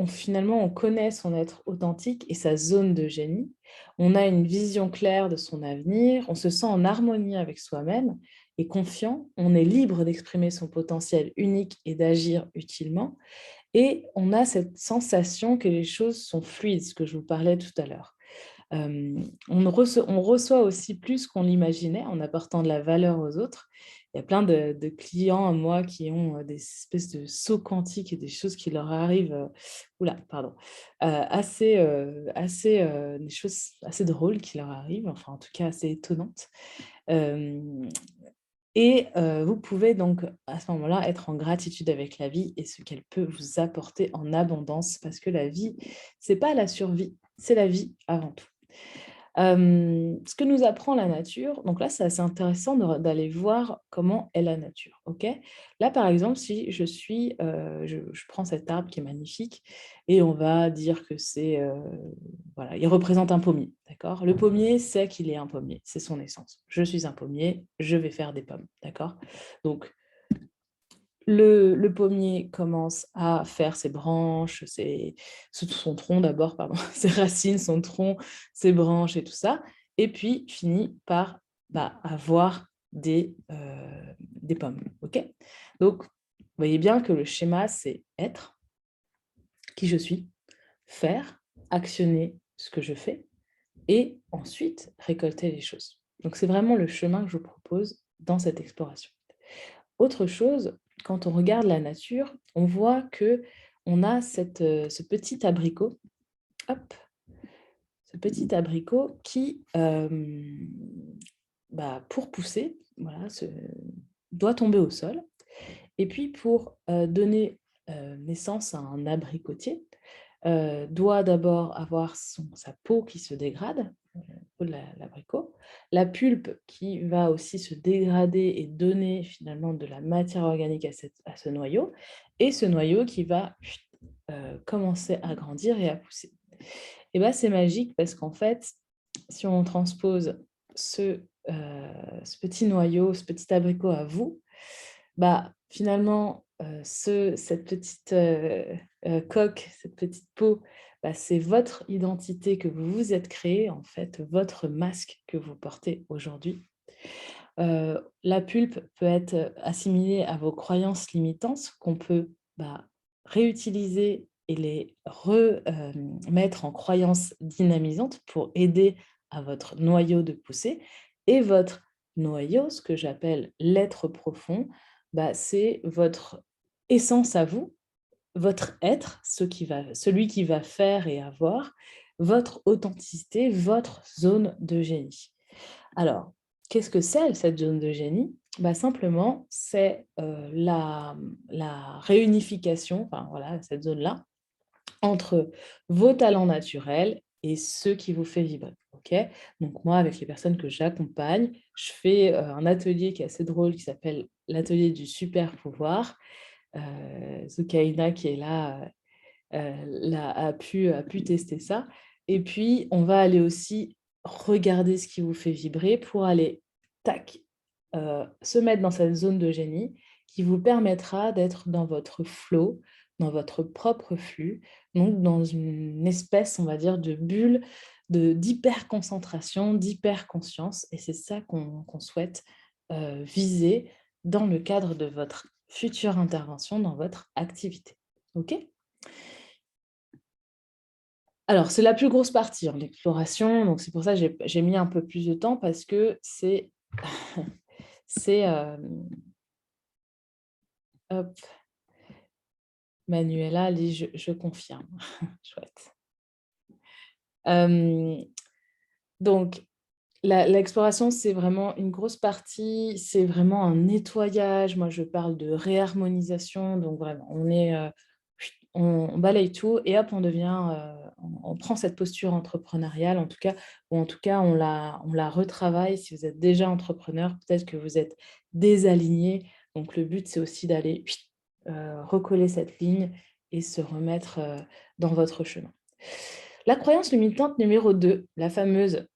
finalement, on connaît son être authentique et sa zone de génie. On a une vision claire de son avenir, on se sent en harmonie avec soi-même et confiant. On est libre d'exprimer son potentiel unique et d'agir utilement Et on a cette sensation que les choses sont fluides, ce que je vous parlais tout à l'heure. On reçoit aussi plus qu'on l'imaginait en apportant de la valeur aux autres. Il y a plein de clients à moi qui ont des espèces de sauts quantiques et des choses qui leur arrivent, oula, pardon, des choses assez drôles qui leur arrivent, enfin en tout cas assez étonnantes. Euh, vous pouvez donc à ce moment-là être en gratitude avec la vie et ce qu'elle peut vous apporter en abondance, parce que la vie, c'est pas la survie, c'est la vie avant tout. Ce que nous apprend la nature, donc là, c'est assez intéressant d'aller voir comment est la nature. Ok. Là, par exemple, si je prends cet arbre qui est magnifique et on va dire que voilà, il représente un pommier. D'accord. Le pommier sait qu'il est un pommier, c'est son essence. Je suis un pommier, je vais faire des pommes. D'accord. Donc, le pommier commence à faire ses branches, son tronc d'abord, pardon, ses racines, son tronc, ses branches et tout ça, et puis finit par avoir des pommes. Ok. Donc, vous voyez bien que le schéma, c'est être, qui je suis, faire, actionner ce que je fais, et ensuite récolter les choses. Donc, c'est vraiment le chemin que je propose dans cette exploration. Autre chose, quand on regarde la nature, on voit que on a ce petit abricot, hop, ce petit abricot qui, pour pousser, voilà, doit tomber au sol. Et puis pour donner naissance à un abricotier, doit d'abord avoir sa peau qui se dégrade, peau de l'abricot, la pulpe qui va aussi se dégrader et donner finalement de la matière organique à ce noyau, et ce noyau qui va commencer à grandir et à pousser. Et bien, c'est magique parce qu'en fait, si on transpose ce petit noyau, ce petit abricot à vous, finalement, cette petite coque, cette petite peau, c'est votre identité que vous vous êtes créée, en fait, votre masque que vous portez aujourd'hui. La pulpe peut être assimilée à vos croyances limitantes qu'on peut réutiliser et les remettre en croyances dynamisantes pour aider à votre noyau de pousser. Et votre noyau, ce que j'appelle l'être profond, c'est votre essence à vous, votre être, celui qui va faire et avoir, votre authenticité, votre zone de génie. Alors, qu'est-ce que c'est cette zone de génie? Simplement, c'est la réunification, enfin voilà, cette zone-là, entre vos talents naturels et ceux qui vous fait vibrer. Ok. Donc moi, avec les personnes que j'accompagne, je fais un atelier qui est assez drôle, qui s'appelle l'atelier du super pouvoir. Zukaina, qui est là, a pu tester ça. Et puis, on va aller aussi regarder ce qui vous fait vibrer pour aller, tac, se mettre dans cette zone de génie qui vous permettra d'être dans votre flow, dans votre propre flux, donc dans une espèce, on va dire, de bulle d'hyper-concentration, d'hyper-conscience. Et c'est ça qu'on souhaite viser dans le cadre de votre future intervention, dans votre activité. OK? Alors, c'est la plus grosse partie, l'exploration. Donc, c'est pour ça que j'ai mis un peu plus de temps parce que c'est... hop, Manuela lit, je confirme. Chouette. Donc, l'exploration, c'est vraiment une grosse partie. C'est vraiment un nettoyage. Moi, je parle de réharmonisation. Donc, vraiment, on balaye tout et hop, on prend cette posture entrepreneuriale, en tout cas, ou en tout cas, on la retravaille. Si vous êtes déjà entrepreneur, peut-être que vous êtes désaligné. Donc, le but, c'est aussi d'aller recoller cette ligne et se remettre dans votre chemin. La croyance limitante numéro 2, la fameuse.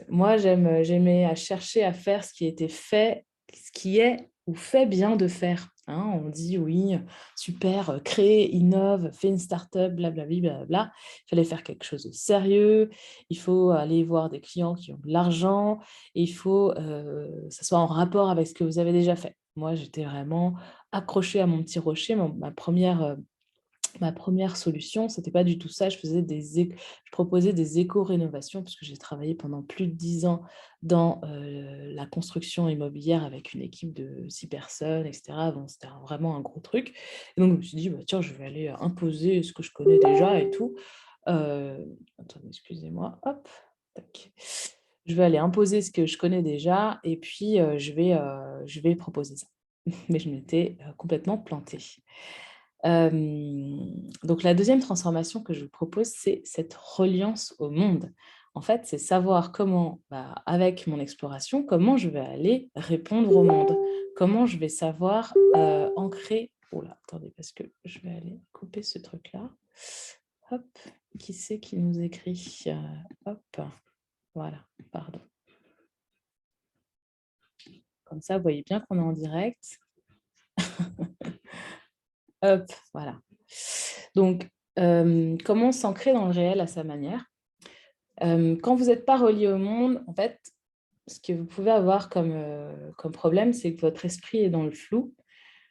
Moi, j'aimais à chercher à faire ce qui était fait, ce qui est ou fait bien de faire. Hein, on dit oui, super, crée, innove, fais une start-up, blablabla, blablabla. Il fallait faire quelque chose de sérieux, il faut aller voir des clients qui ont de l'argent, et il faut que ça soit en rapport avec ce que vous avez déjà fait. Moi, j'étais vraiment accrochée à mon petit rocher, ma première ma première solution, ce n'était pas du tout ça. Je proposais des éco-rénovations parce que j'ai travaillé pendant plus de 10 ans dans la construction immobilière avec une équipe de 6 personnes, etc. Bon, c'était vraiment un gros truc. Et donc, je me suis dit, bah, tiens, je vais aller imposer ce que je connais déjà et tout. Attendez, excusez-moi. Hop, tac. Je vais aller imposer ce que je connais déjà et puis je vais proposer ça. Mais je m'étais complètement plantée. Donc la deuxième transformation que je vous propose, c'est cette reliance au monde. En fait, c'est savoir comment, avec mon exploration, comment je vais aller répondre au monde, comment je vais savoir ancrer. Oh là, attendez, parce que je vais aller couper ce truc-là. Hop, qui c'est qui nous écrit? Hop, voilà, pardon. Comme ça, vous voyez bien qu'on est en direct. Hop, voilà. Donc, comment s'ancrer dans le réel à sa manière? Quand vous n'êtes pas relié au monde, en fait, ce que vous pouvez avoir comme problème, c'est que votre esprit est dans le flou.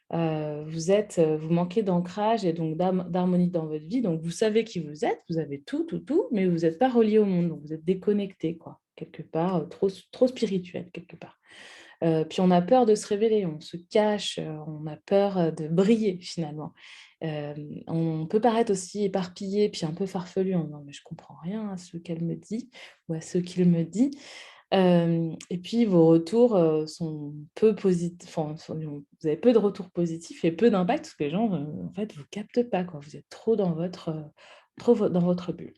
Vous manquez d'ancrage et donc d'harmonie dans votre vie. Donc, vous savez qui vous êtes, vous avez tout, mais vous n'êtes pas relié au monde. Donc, vous êtes déconnecté, quoi, quelque part, trop spirituel, quelque part. Puis on a peur de se révéler, on se cache, on a peur de briller finalement. On peut paraître aussi éparpillé, puis un peu farfelu en disant mais je comprends rien à ce qu'elle me dit ou à ce qu'il me dit. Et puis vos retours sont peu positifs, vous avez peu de retours positifs et peu d'impact parce que les gens en fait vous captent pas quoi. Vous êtes trop dans votre bulle.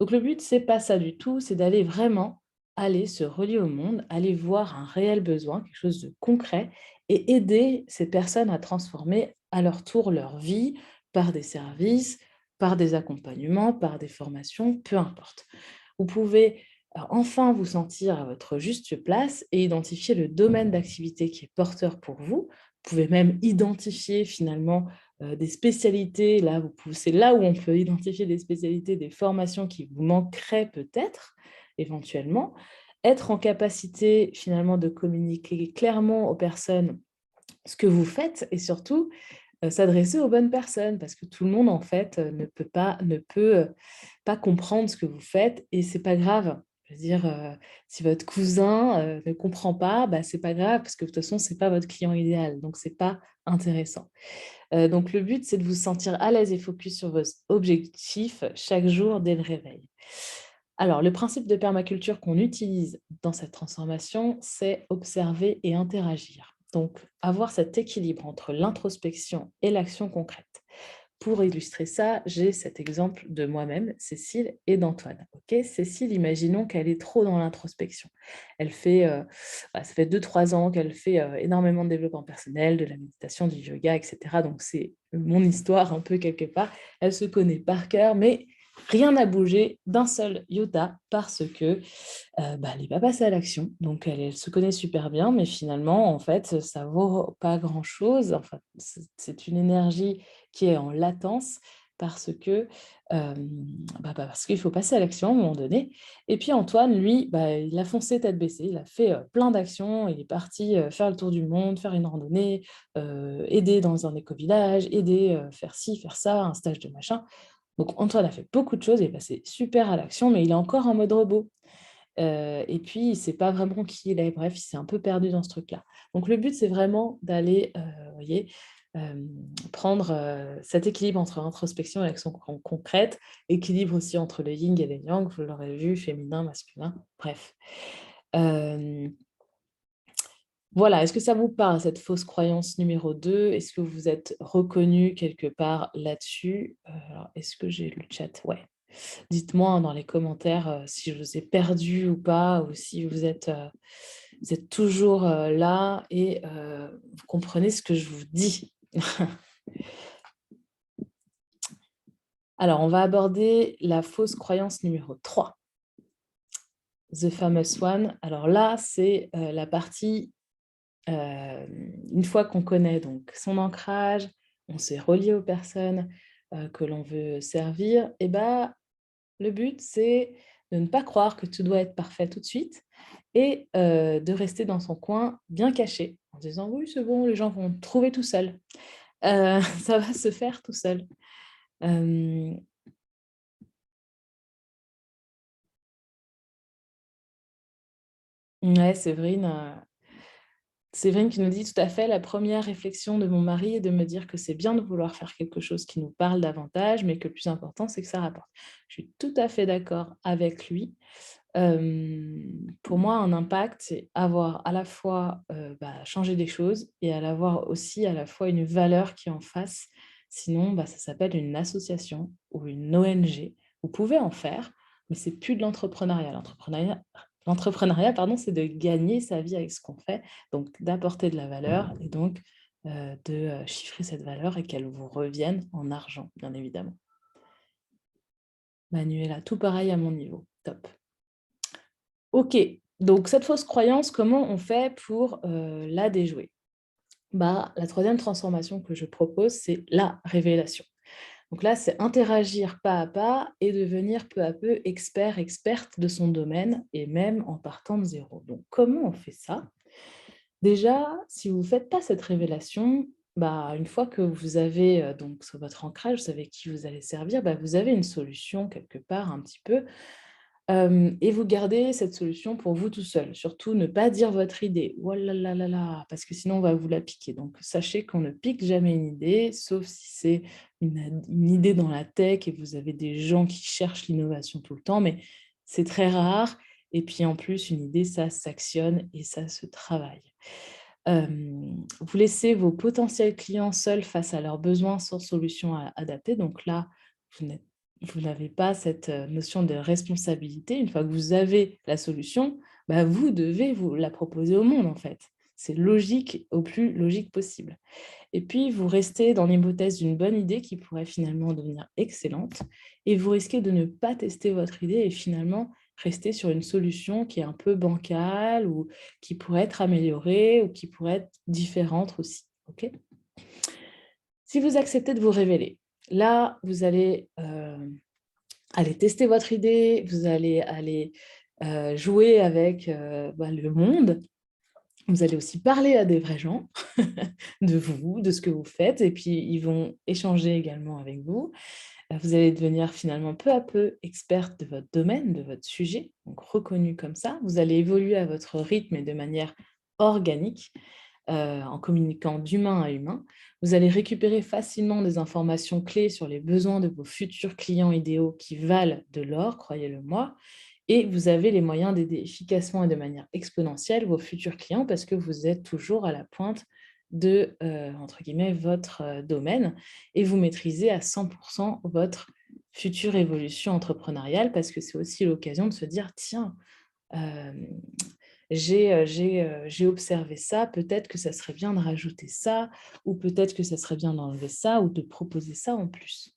Donc le but c'est pas ça du tout, c'est d'aller vraiment aller se relier au monde, aller voir un réel besoin, quelque chose de concret et aider ces personnes à transformer à leur tour leur vie par des services, par des accompagnements, par des formations, peu importe. Vous pouvez enfin vous sentir à votre juste place et identifier le domaine d'activité qui est porteur pour vous. Vous pouvez même identifier finalement des spécialités. C'est là où on peut identifier des spécialités, des formations qui vous manqueraient peut-être, éventuellement. Être en capacité finalement de communiquer clairement aux personnes ce que vous faites et surtout s'adresser aux bonnes personnes parce que tout le monde en fait ne peut pas comprendre ce que vous faites et c'est pas grave. Je veux dire, si votre cousin ne comprend pas, c'est pas grave parce que de toute façon c'est pas votre client idéal, donc c'est pas intéressant. Donc le but c'est de vous sentir à l'aise et focus sur vos objectifs chaque jour dès le réveil. Alors, le principe de permaculture qu'on utilise dans cette transformation, c'est observer et interagir. Donc, avoir cet équilibre entre l'introspection et l'action concrète. Pour illustrer ça, j'ai cet exemple de moi-même, Cécile, et d'Antoine. Ok, Cécile, imaginons qu'elle est trop dans l'introspection. Ça fait 2-3 ans qu'elle fait énormément de développement personnel, de la méditation, du yoga, etc. Donc, c'est mon histoire un peu quelque part. Elle se connaît par cœur, mais rien n'a bougé d'un seul iota parce que elle n'est pas passée à l'action. Donc, elle se connaît super bien, mais finalement, en fait, ça vaut pas grand-chose. Enfin, c'est une énergie qui est en latence parce que parce qu'il faut passer à l'action à un moment donné. Et puis Antoine, lui, il a foncé tête baissée, il a fait plein d'actions, il est parti faire le tour du monde, faire une randonnée, aider dans un éco-village, aider, faire ci, faire ça, un stage de machin. Donc Antoine a fait beaucoup de choses, il est passé super à l'action, mais il est encore en mode robot. Et puis, il ne sait pas vraiment qui il est. Bref, il s'est un peu perdu dans ce truc-là. Donc, le but, c'est vraiment d'aller, vous voyez, prendre cet équilibre entre introspection et action concrète, équilibre aussi entre le yin et le yang, vous l'aurez vu, féminin, masculin, bref. Voilà, est-ce que ça vous parle, cette fausse croyance numéro 2? Est-ce que vous êtes reconnu quelque part là-dessus? Alors, est-ce que j'ai le chat? Ouais. Dites-moi dans les commentaires si je vous ai perdu ou pas, ou si vous êtes toujours là et vous comprenez ce que je vous dis. Alors, on va aborder la fausse croyance numéro 3. The famous one. Alors là, c'est la partie, une fois qu'on connaît donc son ancrage, on s'est relié aux personnes que l'on veut servir, et le but, c'est de ne pas croire que tout doit être parfait tout de suite et de rester dans son coin bien caché en disant oui, c'est bon, les gens vont trouver tout seuls. Ça va se faire tout seul. Euh, ouais, Séverine qui nous dit tout à fait, la première réflexion de mon mari est de me dire que c'est bien de vouloir faire quelque chose qui nous parle davantage, mais que le plus important, c'est que ça rapporte. Je suis tout à fait d'accord avec lui. Pour moi, un impact, c'est avoir à la fois changer des choses et à l'avoir aussi à la fois une valeur qui est en face. Sinon, ça s'appelle une association ou une ONG. Vous pouvez en faire, mais c'est plus de l'entrepreneuriat. L'entrepreneuriat, pardon, c'est de gagner sa vie avec ce qu'on fait, donc d'apporter de la valeur et donc de chiffrer cette valeur et qu'elle vous revienne en argent, bien évidemment. Manuela, tout pareil à mon niveau. Top. Ok, donc cette fausse croyance, comment on fait pour la déjouer? La troisième transformation que je propose, c'est la révélation. Donc là, c'est interagir pas à pas et devenir peu à peu expert, experte de son domaine et même en partant de zéro. Donc comment on fait ça? Déjà, si vous ne faites pas cette révélation, une fois que vous avez donc sur votre ancrage, vous savez qui vous allez servir, vous avez une solution quelque part un petit peu. Et vous gardez cette solution pour vous tout seul. Surtout, ne pas dire votre idée. Oh là là là là, parce que sinon, on va vous la piquer. Donc, sachez qu'on ne pique jamais une idée, sauf si c'est une idée dans la tech et vous avez des gens qui cherchent l'innovation tout le temps, mais c'est très rare. Et puis, en plus, une idée, ça s'actionne et ça se travaille. Vous laissez vos potentiels clients seuls face à leurs besoins sans solution adaptée. Donc là, vous n'avez pas cette notion de responsabilité. Une fois que vous avez la solution, vous devez vous la proposer au monde, en fait. C'est logique, au plus logique possible. Et puis, vous restez dans l'hypothèse d'une bonne idée qui pourrait finalement devenir excellente. Et vous risquez de ne pas tester votre idée et finalement rester sur une solution qui est un peu bancale ou qui pourrait être améliorée ou qui pourrait être différente aussi. Ok. Si vous acceptez de vous révéler, là, vous allez aller tester votre idée, vous allez aller jouer avec le monde. Vous allez aussi parler à des vrais gens de vous, de ce que vous faites, et puis ils vont échanger également avec vous. Vous allez devenir finalement peu à peu experte de votre domaine, de votre sujet, donc reconnu comme ça. Vous allez évoluer à votre rythme et de manière organique, en communiquant d'humain à humain. Vous allez récupérer facilement des informations clés sur les besoins de vos futurs clients idéaux qui valent de l'or, croyez-le moi. Et vous avez les moyens d'aider efficacement et de manière exponentielle vos futurs clients parce que vous êtes toujours à la pointe de, entre guillemets, votre domaine et vous maîtrisez à 100% votre future évolution entrepreneuriale parce que c'est aussi l'occasion de se dire, tiens, j'ai observé ça, peut-être que ça serait bien de rajouter ça ou peut-être que ça serait bien d'enlever ça ou de proposer ça en plus.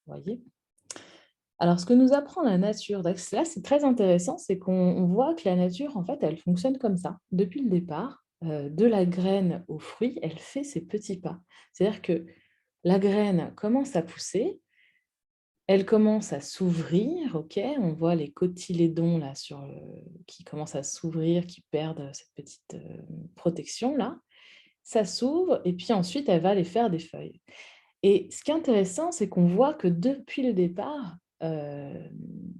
Vous voyez? Alors, ce que nous apprend la nature, là, c'est très intéressant, c'est qu'on voit que la nature, en fait, elle fonctionne comme ça. Depuis le départ, de la graine au fruit, elle fait ses petits pas. C'est-à-dire que la graine commence à pousser, elle commence à s'ouvrir, ok. On voit les cotylédons là, qui commencent à s'ouvrir, qui perdent cette petite protection là. Ça s'ouvre et puis ensuite, elle va aller faire des feuilles. Et ce qui est intéressant, c'est qu'on voit que depuis le départ,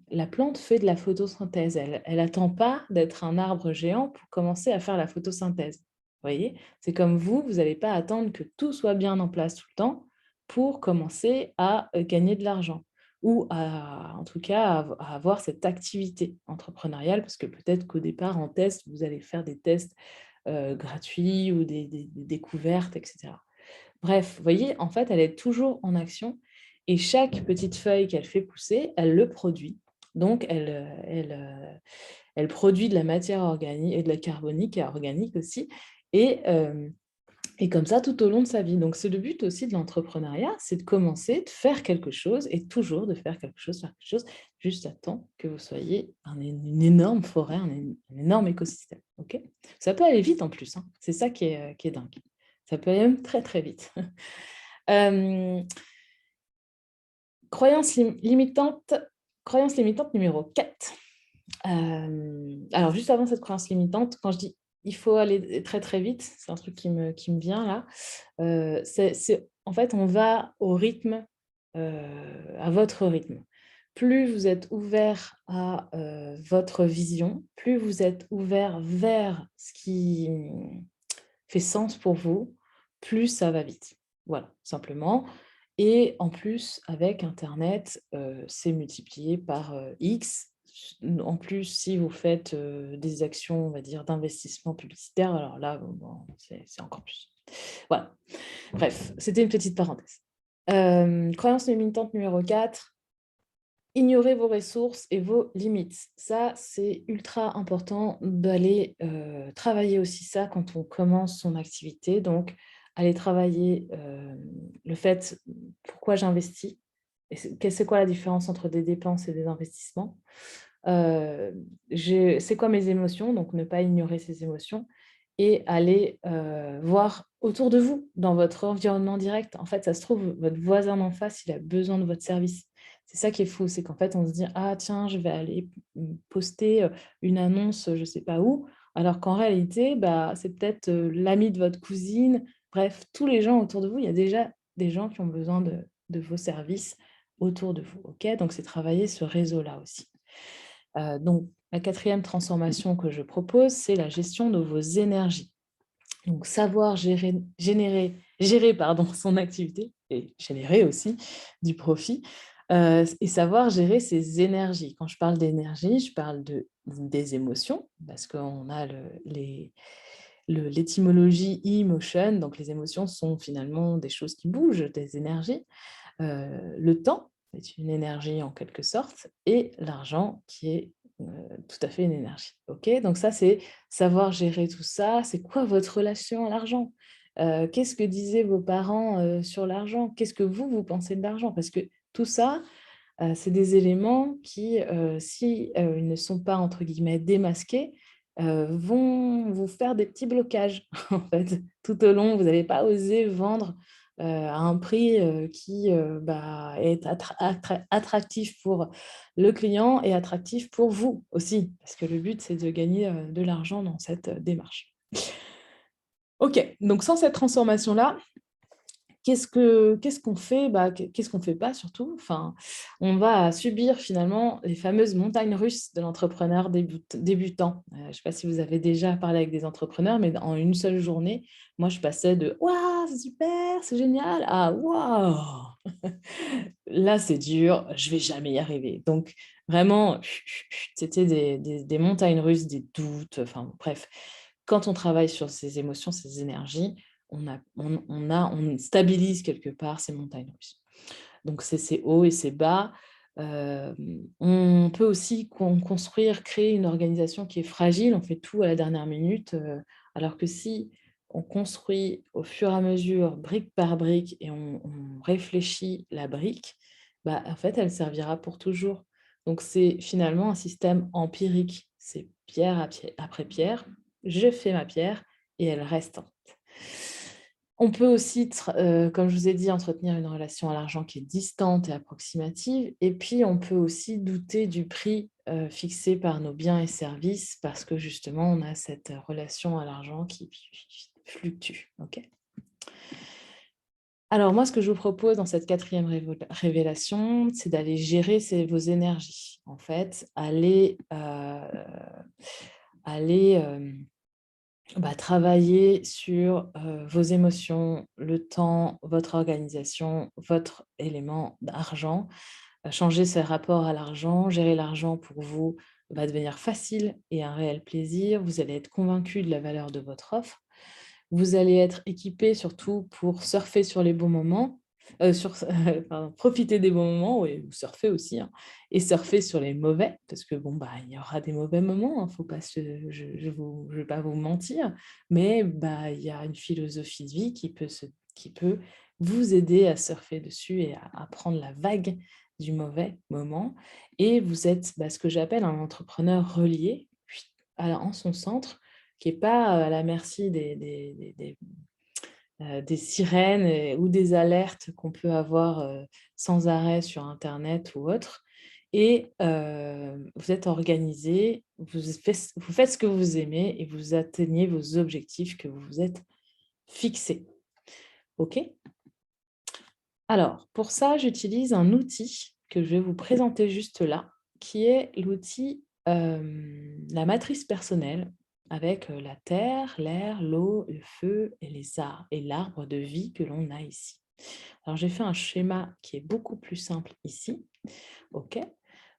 la plante fait de la photosynthèse. Elle n'attend pas d'être un arbre géant pour commencer à faire la photosynthèse. Vous voyez? C'est comme vous n'allez pas attendre que tout soit bien en place tout le temps pour commencer à gagner de l'argent ou en tout cas, à avoir cette activité entrepreneuriale, parce que peut-être qu'au départ, en test, vous allez faire des tests gratuits ou des découvertes, etc. Bref, vous voyez, en fait, elle est toujours en action et chaque petite feuille qu'elle fait pousser, elle le produit. Donc, elle produit de la matière organique et de la carbonique et organique aussi. Et, euh, et comme ça, tout au long de sa vie. Donc, c'est le but aussi de l'entrepreneuriat, c'est de commencer, de faire quelque chose et toujours de faire quelque chose, juste à temps que vous soyez une énorme forêt, un énorme écosystème. Ok. Ça peut aller vite en plus, hein. C'est ça qui est dingue. Ça peut aller même très, très vite. Croyance limitante, croyance limitante numéro 4. Alors, juste avant cette croyance limitante, quand je dis il faut aller très, très vite, c'est un truc qui me vient là. En fait, on va au rythme à votre rythme. Plus vous êtes ouvert à votre vision, plus vous êtes ouvert vers ce qui fait sens pour vous, plus ça va vite. Voilà, simplement. Et en plus, avec Internet, c'est multiplié par X. En plus, si vous faites des actions, on va dire, d'investissement publicitaire, alors là, bon, c'est encore plus. Voilà. Bref, c'était une petite parenthèse. Croyance limitante numéro 4, ignorer vos ressources et vos limites. Ça, c'est ultra important d'aller travailler aussi ça quand on commence son activité. Donc, aller travailler le fait pourquoi j'investis, et c'est quoi la différence entre des dépenses et des investissements. C'est quoi mes émotions, donc ne pas ignorer ces émotions et aller voir autour de vous, dans votre environnement direct. En fait, ça se trouve, votre voisin d'en face, il a besoin de votre service. C'est ça qui est fou, c'est qu'en fait, on se dit: «Ah tiens, je vais aller poster une annonce, je ne sais pas où», alors qu'en réalité, bah, c'est peut-être l'ami de votre cousine. Bref, tous les gens autour de vous, il y a déjà des gens qui ont besoin de vos services autour de vous. Ok, donc c'est travailler ce réseau-là aussi. Donc, la quatrième transformation que je propose, c'est la gestion de vos énergies. Donc, savoir gérer pardon, son activité et générer aussi du profit et savoir gérer ses énergies. Quand je parle d'énergie, je parle des émotions parce qu'on a l'étymologie emotion, donc les émotions sont finalement des choses qui bougent, des énergies. Le temps est une énergie en quelque sorte et l'argent qui est tout à fait une énergie. Ok, donc ça, c'est savoir gérer tout ça. C'est quoi votre relation à l'argent? Qu'est-ce que disaient vos parents sur l'argent? Qu'est-ce que vous pensez de l'argent? Parce que tout ça, c'est des éléments qui, si ils ne sont pas, entre guillemets, «démasqués», vont vous faire des petits blocages, en fait. Tout au long, vous n'allez pas oser vendre, à un prix, qui, bah, est attractif pour le client et attractif pour vous aussi. Parce que le but, c'est de gagner, de l'argent dans cette, démarche. OK, donc sans cette transformation-là, qu'est-ce qu'on fait? Bah, qu'est-ce qu'on fait pas surtout? Enfin, on va subir finalement les fameuses montagnes russes de l'entrepreneur débutant. Je ne sais pas si vous avez déjà parlé avec des entrepreneurs, mais en une seule journée, moi, je passais de: «Waouh, c'est super, c'est génial!» à «Waouh, là, c'est dur, je vais jamais y arriver». Donc vraiment, c'était des montagnes russes, des doutes, enfin bref. Quand on travaille sur ses émotions, ses énergies, on stabilise quelque part ces montagnes russes. Donc c'est ces hauts et ces bas. On peut aussi construire, créer une organisation qui est fragile, on fait tout à la dernière minute, alors que si on construit au fur et à mesure, brique par brique et on réfléchit la brique, bah, en fait, elle servira pour toujours. Donc c'est finalement un système empirique. C'est pierre après pierre, je fais ma pierre et elle reste en fait. On peut aussi, comme je vous ai dit, entretenir une relation à l'argent qui est distante et approximative. Et puis, on peut aussi douter du prix fixé par nos biens et services parce que justement, on a cette relation à l'argent qui fluctue. Ok. Alors moi, ce que je vous propose dans cette quatrième révélation, c'est d'aller gérer vos énergies. En fait, aller bah, travailler sur vos émotions, le temps, votre organisation, votre élément d'argent, changer ses rapports à l'argent, gérer l'argent pour vous va devenir facile et un réel plaisir. Vous allez être convaincu de la valeur de votre offre. Vous allez être équipé surtout pour surfer sur les bons moments, pardon, profiter des bons moments, oui, ou surfer aussi, hein, et surfer sur les mauvais, parce que bon, bah, il y aura des mauvais moments, hein, faut pas je vais pas vous mentir, mais bah, il y a une philosophie de vie qui peut vous aider à surfer dessus et à prendre la vague du mauvais moment. Et vous êtes, bah, ce que j'appelle un entrepreneur relié en son centre, qui est pas à la merci des sirènes ou des alertes qu'on peut avoir sans arrêt sur internet ou autre. Et vous êtes organisé, vous faites ce que vous aimez et vous atteignez vos objectifs que vous vous êtes fixés. OK? Alors, pour ça, j'utilise un outil que je vais vous présenter juste là, qui est l'outil, la matrice personnelle avec, la terre, l'air, l'eau, le feu et les arbres et l'arbre de vie que l'on a ici. Alors, j'ai fait un schéma qui est beaucoup plus simple ici, OK?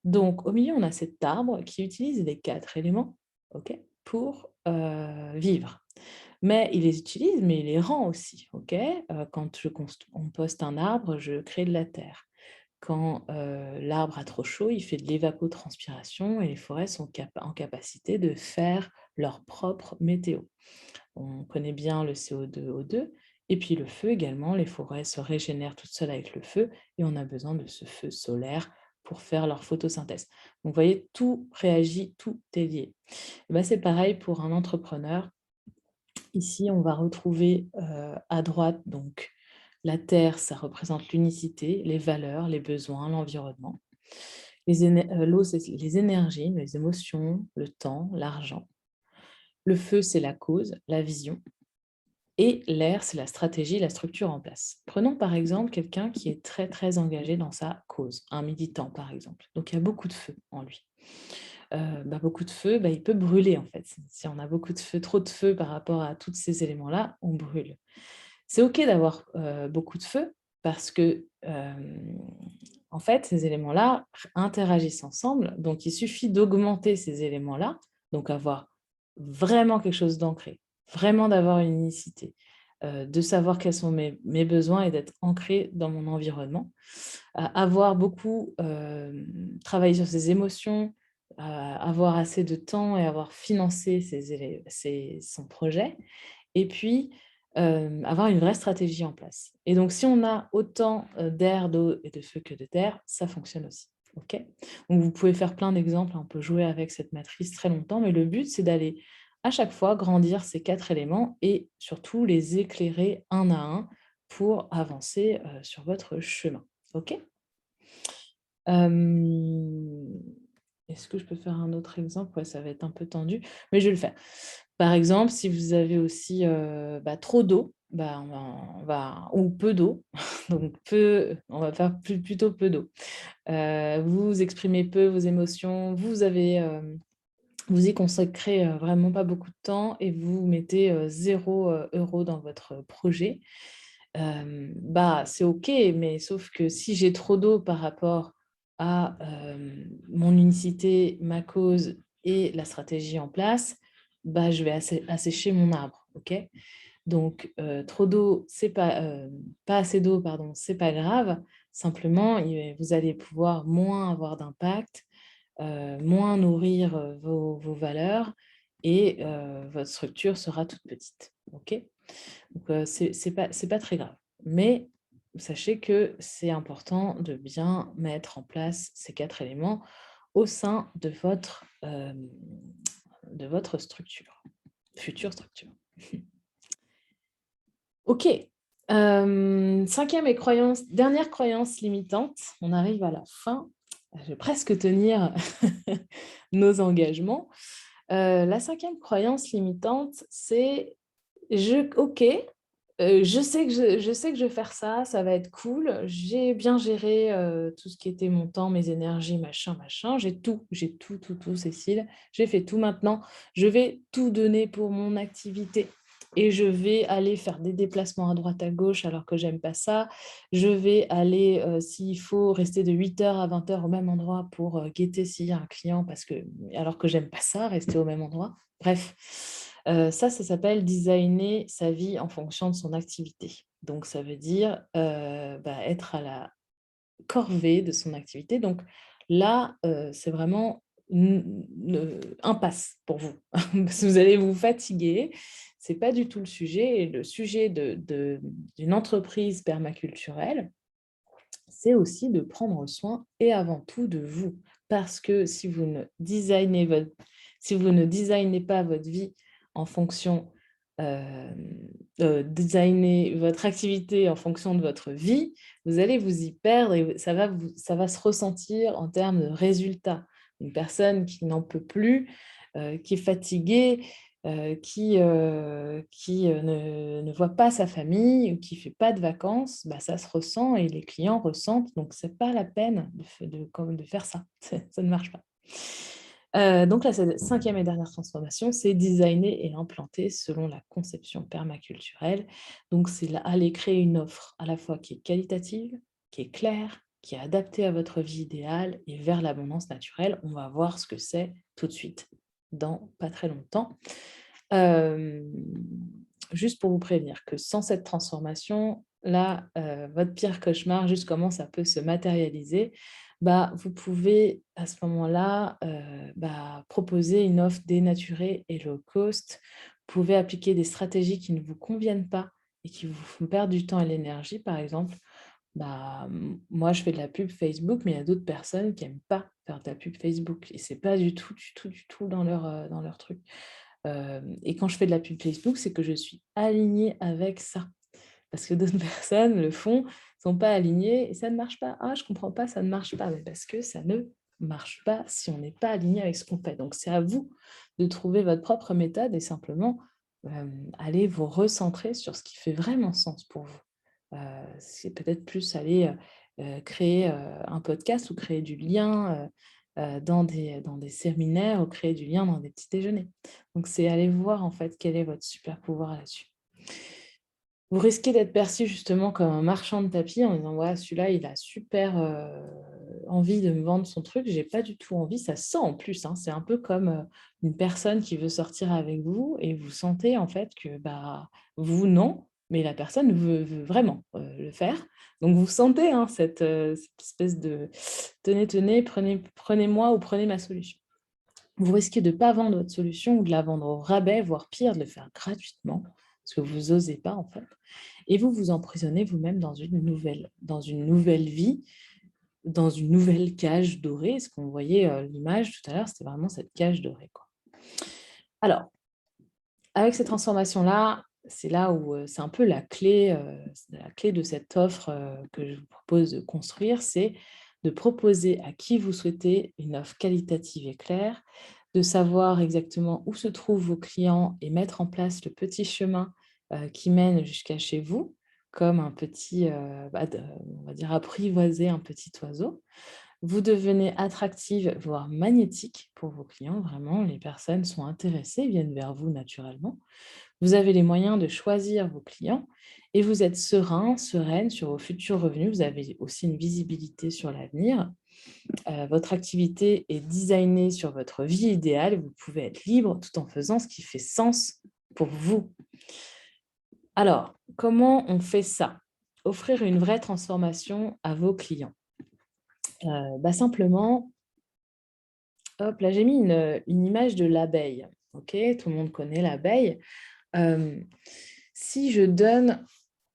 Donc, au milieu, on a cet arbre qui utilise les 4 éléments, OK? Pour, vivre. Mais il les utilise, mais il les rend aussi, OK? Quand je const on poste un arbre, je crée de la terre. Quand, l'arbre a trop chaud, il fait de l'évapotranspiration et les forêts sont en capacité de faire leur propre météo. On connaît bien le CO2, O2 et puis le feu également. Les forêts se régénèrent toutes seules avec le feu et on a besoin de ce feu solaire pour faire leur photosynthèse. Donc vous voyez, tout réagit, tout est lié. Et bah, c'est pareil pour un entrepreneur. Ici, on va retrouver, à droite donc la terre, ça représente l'unicité, les valeurs, les besoins, l'environnement. L'eau, c'est les énergies, les émotions, le temps, l'argent. Le feu, c'est la cause, la vision et l'air, c'est la stratégie, la structure en place. Prenons par exemple quelqu'un qui est très, très engagé dans sa cause, un militant par exemple. Donc il y a beaucoup de feu en lui. Beaucoup de feu, il peut brûler en fait. Si on a beaucoup de feu, trop de feu par rapport à tous ces éléments-là, on brûle. C'est OK d'avoir, beaucoup de feu parce que, en fait, ces éléments-là interagissent ensemble, donc il suffit d'augmenter ces éléments-là, donc avoir vraiment quelque chose d'ancré, vraiment d'avoir une unicité, de savoir quels sont mes besoins et d'être ancré dans mon environnement. Avoir beaucoup, travaillé sur ses émotions, avoir assez de temps et avoir financé son projet et puis, avoir une vraie stratégie en place. Et donc si on a autant, d'air, d'eau et de feu que de terre, ça fonctionne aussi. OK? Donc vous pouvez faire plein d'exemples, hein, on peut jouer avec cette matrice très longtemps, mais le but, c'est d'aller à chaque fois grandir ces 4 éléments et surtout les éclairer un à un pour avancer, sur votre chemin. OK? Hem, Est-ce que je peux faire un autre exemple? Ouais, ça va être un peu tendu, mais je vais le faire. Par exemple, si vous avez aussi, trop d'eau, on va ou peu d'eau, donc peu on va faire plutôt peu d'eau. Vous exprimez peu vos émotions, vous y consacrez, vraiment pas beaucoup de temps et vous mettez, 0, € dans votre projet. C'est OK, mais sauf que si j'ai trop d'eau par rapport à, mon unicité, ma cause et la stratégie en place, je vais assécher mon arbre, OK? Donc trop d'eau, c'est pas assez d'eau, pardon, c'est pas grave. Simplement, vous allez pouvoir moins avoir d'impact, moins nourrir, vos valeurs et votre structure sera toute petite, OK? Donc, c'est pas très grave. Mais sachez que c'est important de bien mettre en place ces 4 éléments au sein de votre structure, future structure. OK. 5e et dernière croyance limitante, on arrive à la fin. Je vais presque tenir nos engagements. La 5e croyance limitante, c'est OK, je sais que je vais faire ça, ça va être cool. J'ai bien géré, tout ce qui était mon temps, mes énergies, machin, machin. J'ai tout, tout, tout, Cécile. J'ai fait tout maintenant. Je vais tout donner pour mon activité et je vais aller faire des déplacements à droite, à gauche alors que j'aime pas ça. Je vais aller, s'il faut, rester de 8 heures à 20 heures au même endroit pour, guetter s'il y a un client alors que j'aime pas ça, rester au même endroit. Bref, ça s'appelle designer sa vie en fonction de son activité. Donc ça veut dire, être à la corvée de son activité. Donc là, c'est vraiment impasse pour vous. Parce que vous allez vous fatiguer. C'est pas du tout le sujet et le sujet d'une entreprise permaculturelle, c'est aussi de prendre soin et avant tout de vous. Parce que si vous ne designez pas votre vie en fonction, designer votre activité en fonction de votre vie, vous allez vous y perdre et ça va se ressentir en termes de résultats. Une personne qui n'en peut plus, qui est fatiguée, ne voit pas sa famille ou qui ne fait pas de vacances, bah, ça se ressent et les clients ressentent. Donc, ce n'est pas la peine de faire ça. Ça ne marche pas. Donc, la cinquième et dernière transformation, c'est designer et implanter selon la conception permaculturelle. Donc, c'est aller créer une offre à la fois qui est qualitative, qui est claire, qui est adaptée à votre vie idéale et vers l'abondance naturelle. On va voir ce que c'est tout de suite, dans pas très longtemps. Juste pour vous prévenir que sans cette transformation, là, votre pire cauchemar, juste comment ça peut se matérialiser, bah, vous pouvez à ce moment-là proposer une offre dénaturée et low cost. Vous pouvez appliquer des stratégies qui ne vous conviennent pas et qui vous font perdre du temps et l'énergie, par exemple. Moi, je fais de la pub Facebook, mais il y a d'autres personnes qui n'aiment pas faire de la pub Facebook. Et ce n'est pas du tout dans leur truc. Et quand je fais de la pub Facebook, c'est que je suis alignée avec ça. Parce que d'autres personnes le font, ne sont pas alignées et ça ne marche pas. Ah, je ne comprends pas, ça ne marche pas. Mais parce que ça ne marche pas si on n'est pas aligné avec ce qu'on fait. Donc, c'est à vous de trouver votre propre méthode et simplement aller vous recentrer sur ce qui fait vraiment sens pour vous. C'est peut-être plus aller créer un podcast ou créer du lien dans des séminaires ou créer du lien dans des petits déjeuners. Donc, c'est aller voir en fait quel est votre super pouvoir là-dessus. Vous risquez d'être perçu justement comme un marchand de tapis en disant ouais, celui-là, il a super envie de me vendre son truc. J'ai pas du tout envie. Ça se sent en plus. Hein. C'est un peu comme une personne qui veut sortir avec vous et vous sentez en fait que vous non, mais la personne veut vraiment le faire. Donc vous sentez hein, cette espèce de tenez, prenez-moi ou prenez ma solution. Vous risquez de ne pas vendre votre solution ou de la vendre au rabais, voire pire, de le faire gratuitement, parce que vous n'osez pas en fait. Et vous vous emprisonnez vous-même dans une nouvelle vie, dans une nouvelle cage dorée. Ce qu'on voyait l'image tout à l'heure, c'était vraiment cette cage dorée, quoi. Alors, avec ces transformations-là, c'est là où c'est un peu la clé de cette offre que je vous propose de construire, c'est de proposer à qui vous souhaitez une offre qualitative et claire, de savoir exactement où se trouvent vos clients et mettre en place le petit chemin qui mène jusqu'à chez vous, comme un petit, on va dire apprivoiser un petit oiseau. Vous devenez attractive, voire magnétique pour vos clients, vraiment, les personnes sont intéressées, viennent vers vous naturellement. Vous avez les moyens de choisir vos clients et vous êtes serein, sereine sur vos futurs revenus. Vous avez aussi une visibilité sur l'avenir. Votre activité est designée sur votre vie idéale. Vous pouvez être libre tout en faisant ce qui fait sens pour vous. Alors, comment on fait ça? Offrir une vraie transformation à vos clients. Simplement, hop, là j'ai mis une image de l'abeille. Ok, tout le monde connaît l'abeille. Si je donne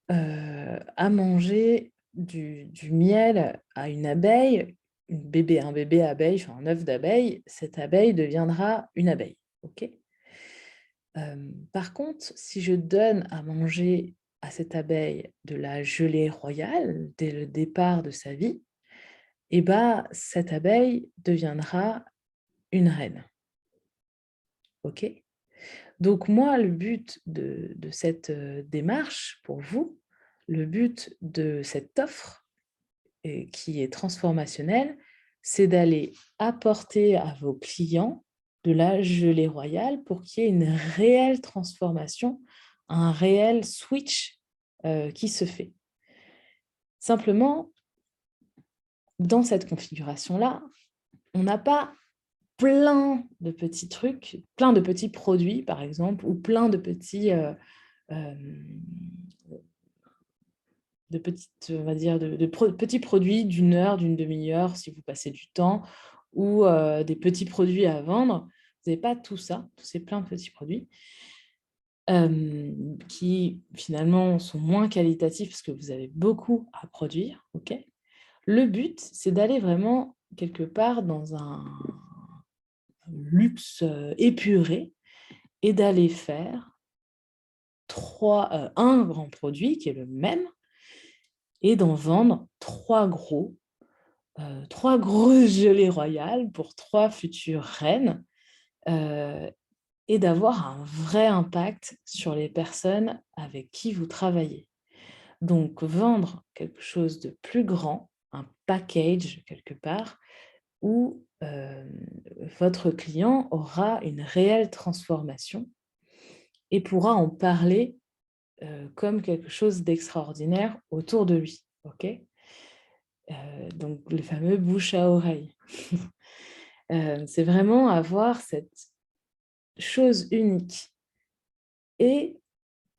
à manger du miel à une abeille, un bébé abeille, enfin un œuf d'abeille, cette abeille deviendra une abeille. Ok. Par contre, si je donne à manger à cette abeille de la gelée royale dès le départ de sa vie, eh ben, cette abeille deviendra une reine. Ok. Donc moi, le but de cette démarche pour vous, le but de cette offre qui est transformationnelle, c'est d'aller apporter à vos clients de la gelée royale pour qu'il y ait une réelle transformation, un réel switch qui se fait. Simplement, dans cette configuration-là, on n'a pas plein de petits trucs, plein de petits produits, par exemple, ou plein de petits de petites, on va dire, petits produits d'une heure, d'une demi-heure, si vous passez du temps, ou des petits produits à vendre. Vous n'avez pas tout ça, c'est plein de petits produits qui finalement sont moins qualitatifs parce que vous avez beaucoup à produire. Ok. Le but, c'est d'aller vraiment quelque part dans un luxe épuré et d'aller faire un grand produit qui est le même et d'en vendre trois grosses gelées royales pour trois futures reines et d'avoir un vrai impact sur les personnes avec qui vous travaillez. Donc, vendre quelque chose de plus grand, un package quelque part, où votre client aura une réelle transformation et pourra en parler comme quelque chose d'extraordinaire autour de lui. OK? Donc, le fameux bouche à oreille. C'est vraiment avoir cette chose unique et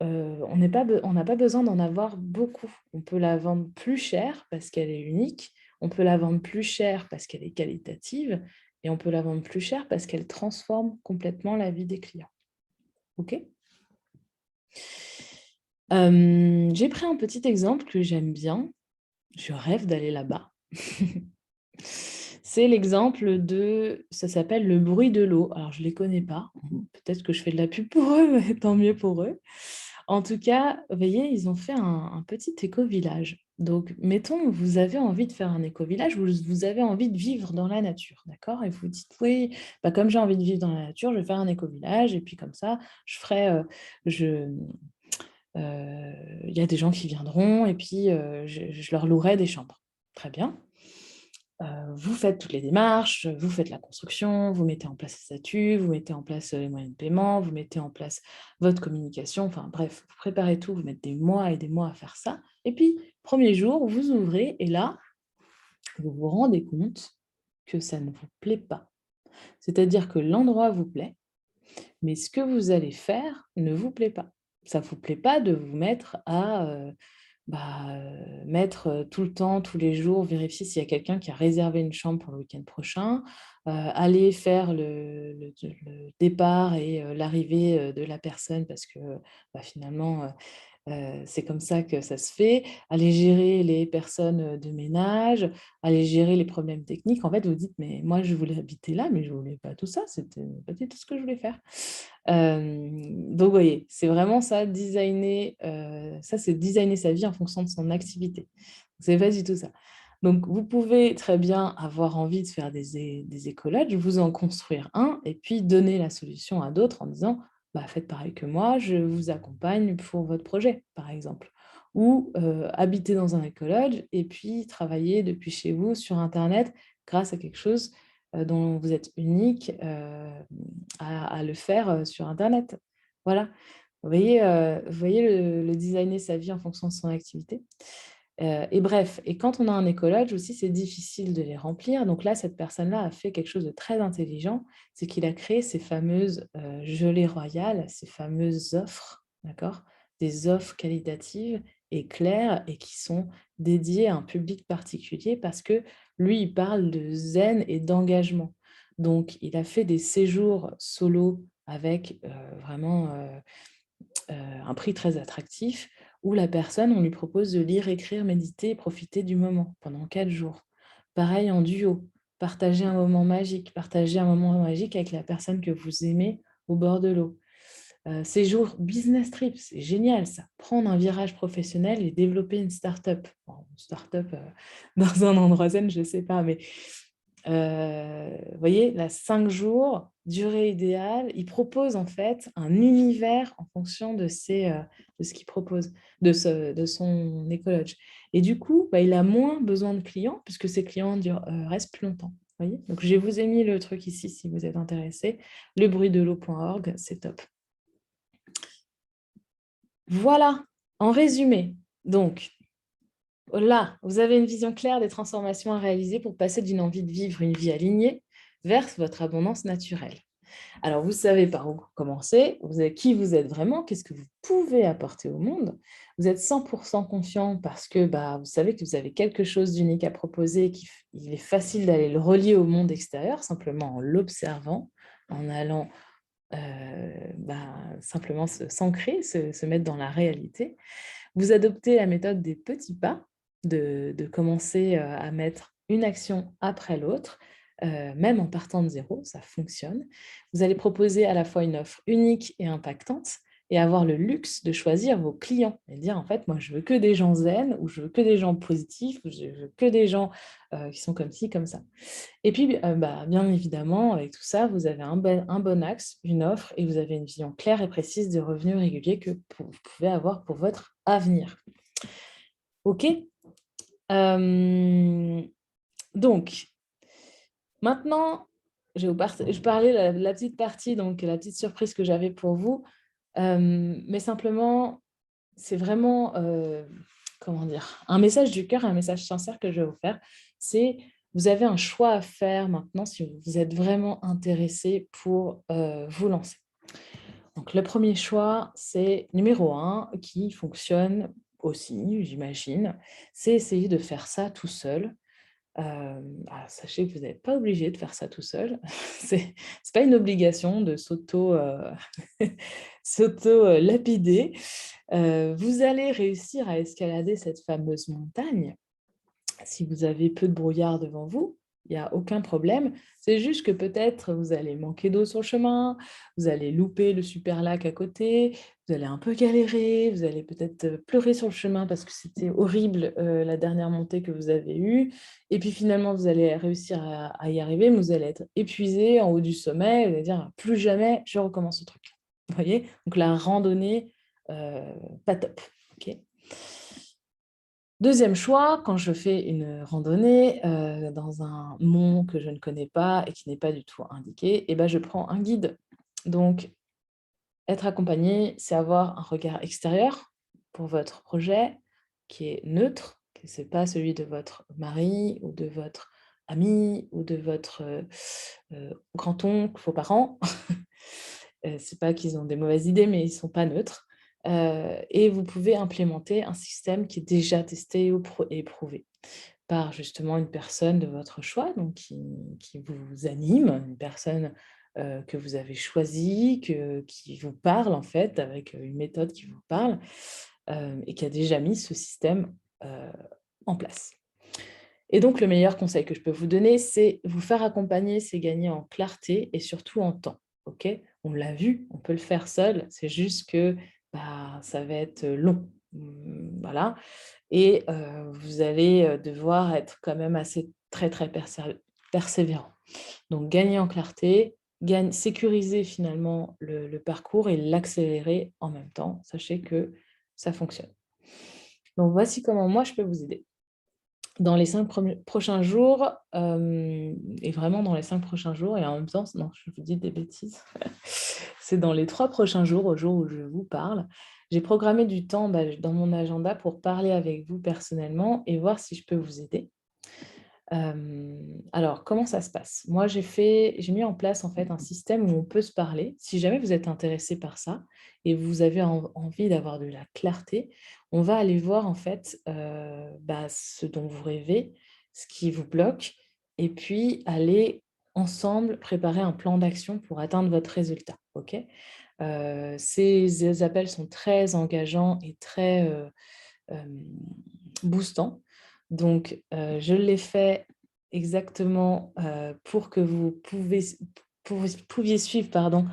on n'a pas besoin d'en avoir beaucoup. On peut la vendre plus cher parce qu'elle est unique, on peut la vendre plus cher parce qu'elle est qualitative et on peut la vendre plus cher parce qu'elle transforme complètement la vie des clients. OK? J'ai pris un petit exemple que j'aime bien. Je rêve d'aller là-bas. C'est l'exemple ça s'appelle le bruit de l'eau. Alors, je ne les connais pas. Peut-être que je fais de la pub pour eux, mais tant mieux pour eux. En tout cas, vous voyez, ils ont fait un petit éco-village. Donc, mettons, vous avez envie de faire un éco-village, vous avez envie de vivre dans la nature, d'accord? Et vous dites, oui, bah, comme j'ai envie de vivre dans la nature, je vais faire un éco-village, et puis comme ça, je ferai, il y a des gens qui viendront, et puis je leur louerai des chambres. Très bien. Vous faites toutes les démarches, vous faites la construction, vous mettez en place les statuts, vous mettez en place les moyens de paiement, vous mettez en place votre communication, enfin bref, vous préparez tout, vous mettez des mois et des mois à faire ça. Et puis, premier jour, vous ouvrez et là, vous vous rendez compte que ça ne vous plaît pas. C'est-à-dire que l'endroit vous plaît, mais ce que vous allez faire ne vous plaît pas. Ça ne vous plaît pas de vous mettre à mettre, tout le temps, tous les jours, vérifier s'il y a quelqu'un qui a réservé une chambre pour le week-end prochain, aller faire le départ et l'arrivée, de la personne parce que, finalement, c'est comme ça que ça se fait. Aller gérer les personnes, de ménage, aller gérer les problèmes techniques. En fait, vous dites: «Mais moi, je voulais habiter là, mais je voulais pas tout ça, c'était pas du tout ce que je voulais faire». Donc vous voyez, c'est vraiment ça, designer, ça, c'est designer sa vie en fonction de son activité. C'est pas du tout ça. Donc vous pouvez très bien avoir envie de faire des écologes, vous en construire un et puis donner la solution à d'autres en disant: «Bah, faites pareil que moi, je vous accompagne pour votre projet», par exemple. Ou, habiter dans un écolodge et puis travailler depuis chez vous sur internet grâce à quelque chose, dont vous êtes unique, à le faire, sur internet. Voilà. Vous voyez le designer sa vie en fonction de son activité? Et bref, et quand on a un écolodge aussi, c'est difficile de les remplir. Donc là, cette personne-là a fait quelque chose de très intelligent, c'est qu'il a créé ces fameuses, gelées royales, ces fameuses offres, d'accord? Des offres qualitatives et claires et qui sont dédiées à un public particulier parce que lui, il parle de zen et d'engagement. Donc il a fait des séjours solo avec, vraiment, un prix très attractif où la personne, on lui propose de lire, écrire, méditer et profiter du moment pendant 4 jours. Pareil en duo, partager un moment magique avec la personne que vous aimez au bord de l'eau. Séjour business trip, c'est génial ça. Prendre un virage professionnel et développer une start-up. Bon, une start-up, dans un endroit zen, je ne sais pas, mais vous voyez, là, 5 jours, durée idéale. Il propose en fait un univers en fonction de ce qu'il propose, de son écologe. Et du coup, il a moins besoin de clients puisque ses clients restent plus longtemps. Voyez, donc, je vous ai mis le truc ici si vous êtes intéressé. Lebruitdel'eau.org, c'est top. Voilà, en résumé. Donc, là, vous avez une vision claire des transformations à réaliser pour passer d'une envie de vivre une vie alignée vers votre abondance naturelle. Alors, vous savez par où commencer, vous savez qui vous êtes vraiment, qu'est-ce que vous pouvez apporter au monde. Vous êtes 100% confiant parce que vous savez que vous avez quelque chose d'unique à proposer et qu'il est facile d'aller le relier au monde extérieur, simplement en l'observant, en allant simplement s'ancrer, se mettre dans la réalité. Vous adoptez la méthode des petits pas, de commencer à mettre une action après l'autre, même en partant de zéro, ça fonctionne. Vous allez proposer à la fois une offre unique et impactante et avoir le luxe de choisir vos clients et dire, en fait, moi, je veux que des gens zen ou je veux que des gens positifs ou je veux que des gens qui sont comme ci, comme ça. Et puis, bien évidemment, avec tout ça, vous avez un bon axe, une offre et vous avez une vision claire et précise des revenus réguliers que vous pouvez avoir pour votre avenir. OK. Donc, maintenant, je parlais la petite partie, donc la petite surprise que j'avais pour vous, mais simplement, c'est vraiment, comment dire? Un message du cœur, un message sincère que je vais vous faire. C'est, vous avez un choix à faire maintenant si vous êtes vraiment intéressé pour, vous lancer. Donc le premier choix, c'est numéro un, qui fonctionne aussi, j'imagine, c'est essayer de faire ça tout seul. Alors sachez que vous n'êtes pas obligé de faire ça tout seul. C'est pas une obligation de lapider. Vous allez réussir à escalader cette fameuse montagne si vous avez peu de brouillard devant vous, il n'y a aucun problème. C'est juste que peut-être vous allez manquer d'eau sur le chemin, vous allez louper le super lac à côté, vous allez un peu galérer, vous allez peut-être pleurer sur le chemin parce que c'était horrible la dernière montée que vous avez eue. Et puis finalement, vous allez réussir à y arriver, mais vous allez être épuisé en haut du sommet, vous allez dire plus jamais je recommence ce truc. Vous voyez? Donc la randonnée, pas top. Ok. Deuxième choix, quand je fais une randonnée dans un mont que je ne connais pas et qui n'est pas du tout indiqué, je prends un guide. Donc, être accompagné, c'est avoir un regard extérieur pour votre projet qui est neutre, que ce n'est pas celui de votre mari ou de votre ami ou de votre grand-oncle, vos parents. C'est pas qu'ils ont des mauvaises idées, mais ils ne sont pas neutres. Et vous pouvez implémenter un système qui est déjà testé ou éprouvé par justement une personne de votre choix, donc qui vous anime, une personne que vous avez choisie, qui vous parle en fait, avec une méthode qui vous parle, et qui a déjà mis ce système en place. Et donc, le meilleur conseil que je peux vous donner, c'est vous faire accompagner, c'est gagner en clarté et surtout en temps. Ok, on l'a vu, on peut le faire seul, c'est juste que ça va être long. Voilà. Et vous allez devoir être quand même assez très, très persévérant. Donc, gagner en clarté, sécuriser finalement le parcours et l'accélérer en même temps. Sachez que ça fonctionne. Donc, voici comment moi, je peux vous aider. Dans les 5 prochains jours, et vraiment dans les 5 prochains jours et en même temps, non, je vous dis des bêtises. C'est dans les 3 prochains jours, au jour où je vous parle. J'ai programmé du temps, dans mon agenda pour parler avec vous personnellement et voir si je peux vous aider. Alors, comment ça se passe? Moi, j'ai mis en place en fait un système où on peut se parler. Si jamais vous êtes intéressé par ça et vous avez envie d'avoir de la clarté, on va aller voir en fait ce dont vous rêvez, ce qui vous bloque, et puis aller ensemble préparer un plan d'action pour atteindre votre résultat. Ok. Ces appels sont très engageants et très boostants. Donc, je l'ai fait exactement pour que vous pouviez suivre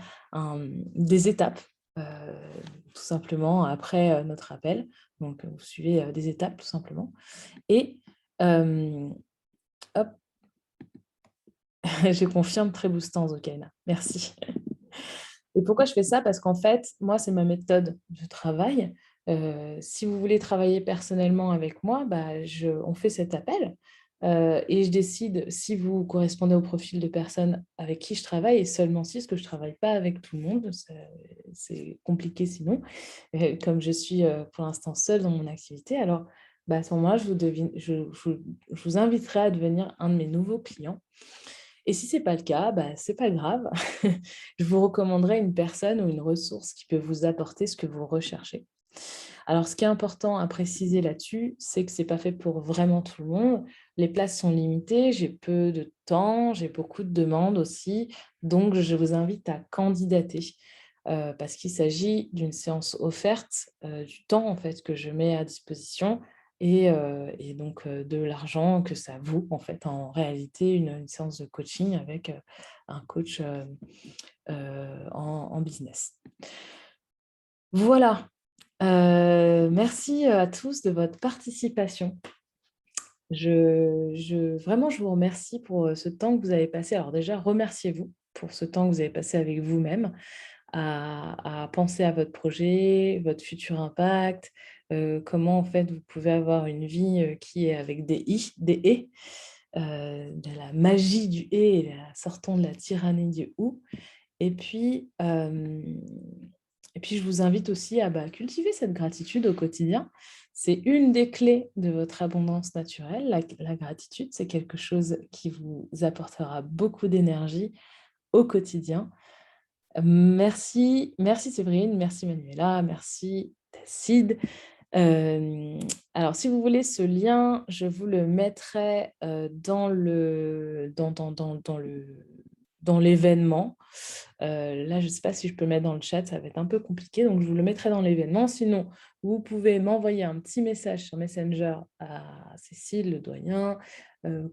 des étapes, tout simplement, après notre appel. Donc, vous suivez des étapes, tout simplement. Et, hop, je confirme, très boostant, Zokaina. Merci. Et pourquoi je fais ça? Parce qu'en fait, moi, c'est ma méthode de travail. Si vous voulez travailler personnellement avec moi, on fait cet appel et je décide si vous correspondez au profil de personnes avec qui je travaille et seulement si, parce que je ne travaille pas avec tout le monde. C'est compliqué sinon, comme je suis pour l'instant seule dans mon activité. Alors, à ce moment-là, je vous inviterai à devenir un de mes nouveaux clients. Et si ce n'est pas le cas, ce n'est pas grave. Je vous recommanderais une personne ou une ressource qui peut vous apporter ce que vous recherchez. Alors, ce qui est important à préciser là-dessus, c'est que ce n'est pas fait pour vraiment tout le monde. Les places sont limitées, j'ai peu de temps, j'ai beaucoup de demandes aussi. Donc, je vous invite à candidater parce qu'il s'agit d'une séance offerte, du temps en fait que je mets à disposition et donc de l'argent que ça vaut en fait en réalité une séance de coaching avec un coach en business. Voilà. Merci à tous de votre participation. Vraiment, je vous remercie pour ce temps que vous avez passé. Alors déjà, remerciez-vous pour ce temps que vous avez passé avec vous-même à penser à votre projet, votre futur impact, comment en fait vous pouvez avoir une vie qui est avec des i, des et, de la magie du et, sortons de la tyrannie du ou. Et puis, je vous invite aussi à cultiver cette gratitude au quotidien. C'est une des clés de votre abondance naturelle. La gratitude, c'est quelque chose qui vous apportera beaucoup d'énergie au quotidien. Merci Séverine, merci Manuela, merci Tacide. Alors, si vous voulez ce lien, je vous le mettrai dans l'événement. Là, je ne sais pas si je peux le mettre dans le chat, ça va être un peu compliqué, donc je vous le mettrai dans l'événement. Sinon, vous pouvez m'envoyer un petit message sur Messenger à Cécile Le Doyen.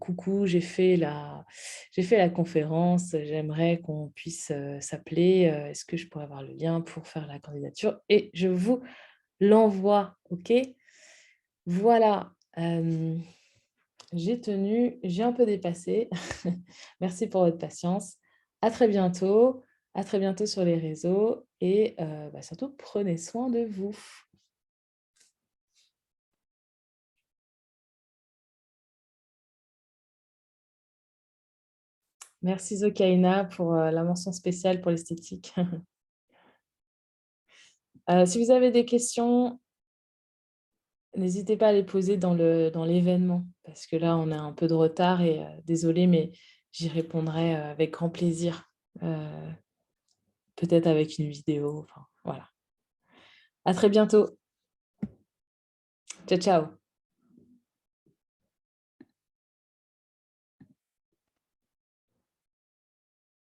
Coucou, j'ai fait la conférence, j'aimerais qu'on puisse s'appeler. Est-ce que je pourrais avoir le lien pour faire la candidature? Et je vous l'envoie, ok? Voilà, j'ai tenu, j'ai un peu dépassé. Merci pour votre patience. À très bientôt. À très bientôt sur les réseaux et surtout, prenez soin de vous. Merci Zokaina pour la mention spéciale pour l'esthétique. Si vous avez des questions, n'hésitez pas à les poser dans l'événement parce que là, on a un peu de retard et désolée, mais j'y répondrai avec grand plaisir. Peut-être avec une vidéo. Enfin, voilà. À très bientôt. Ciao, ciao.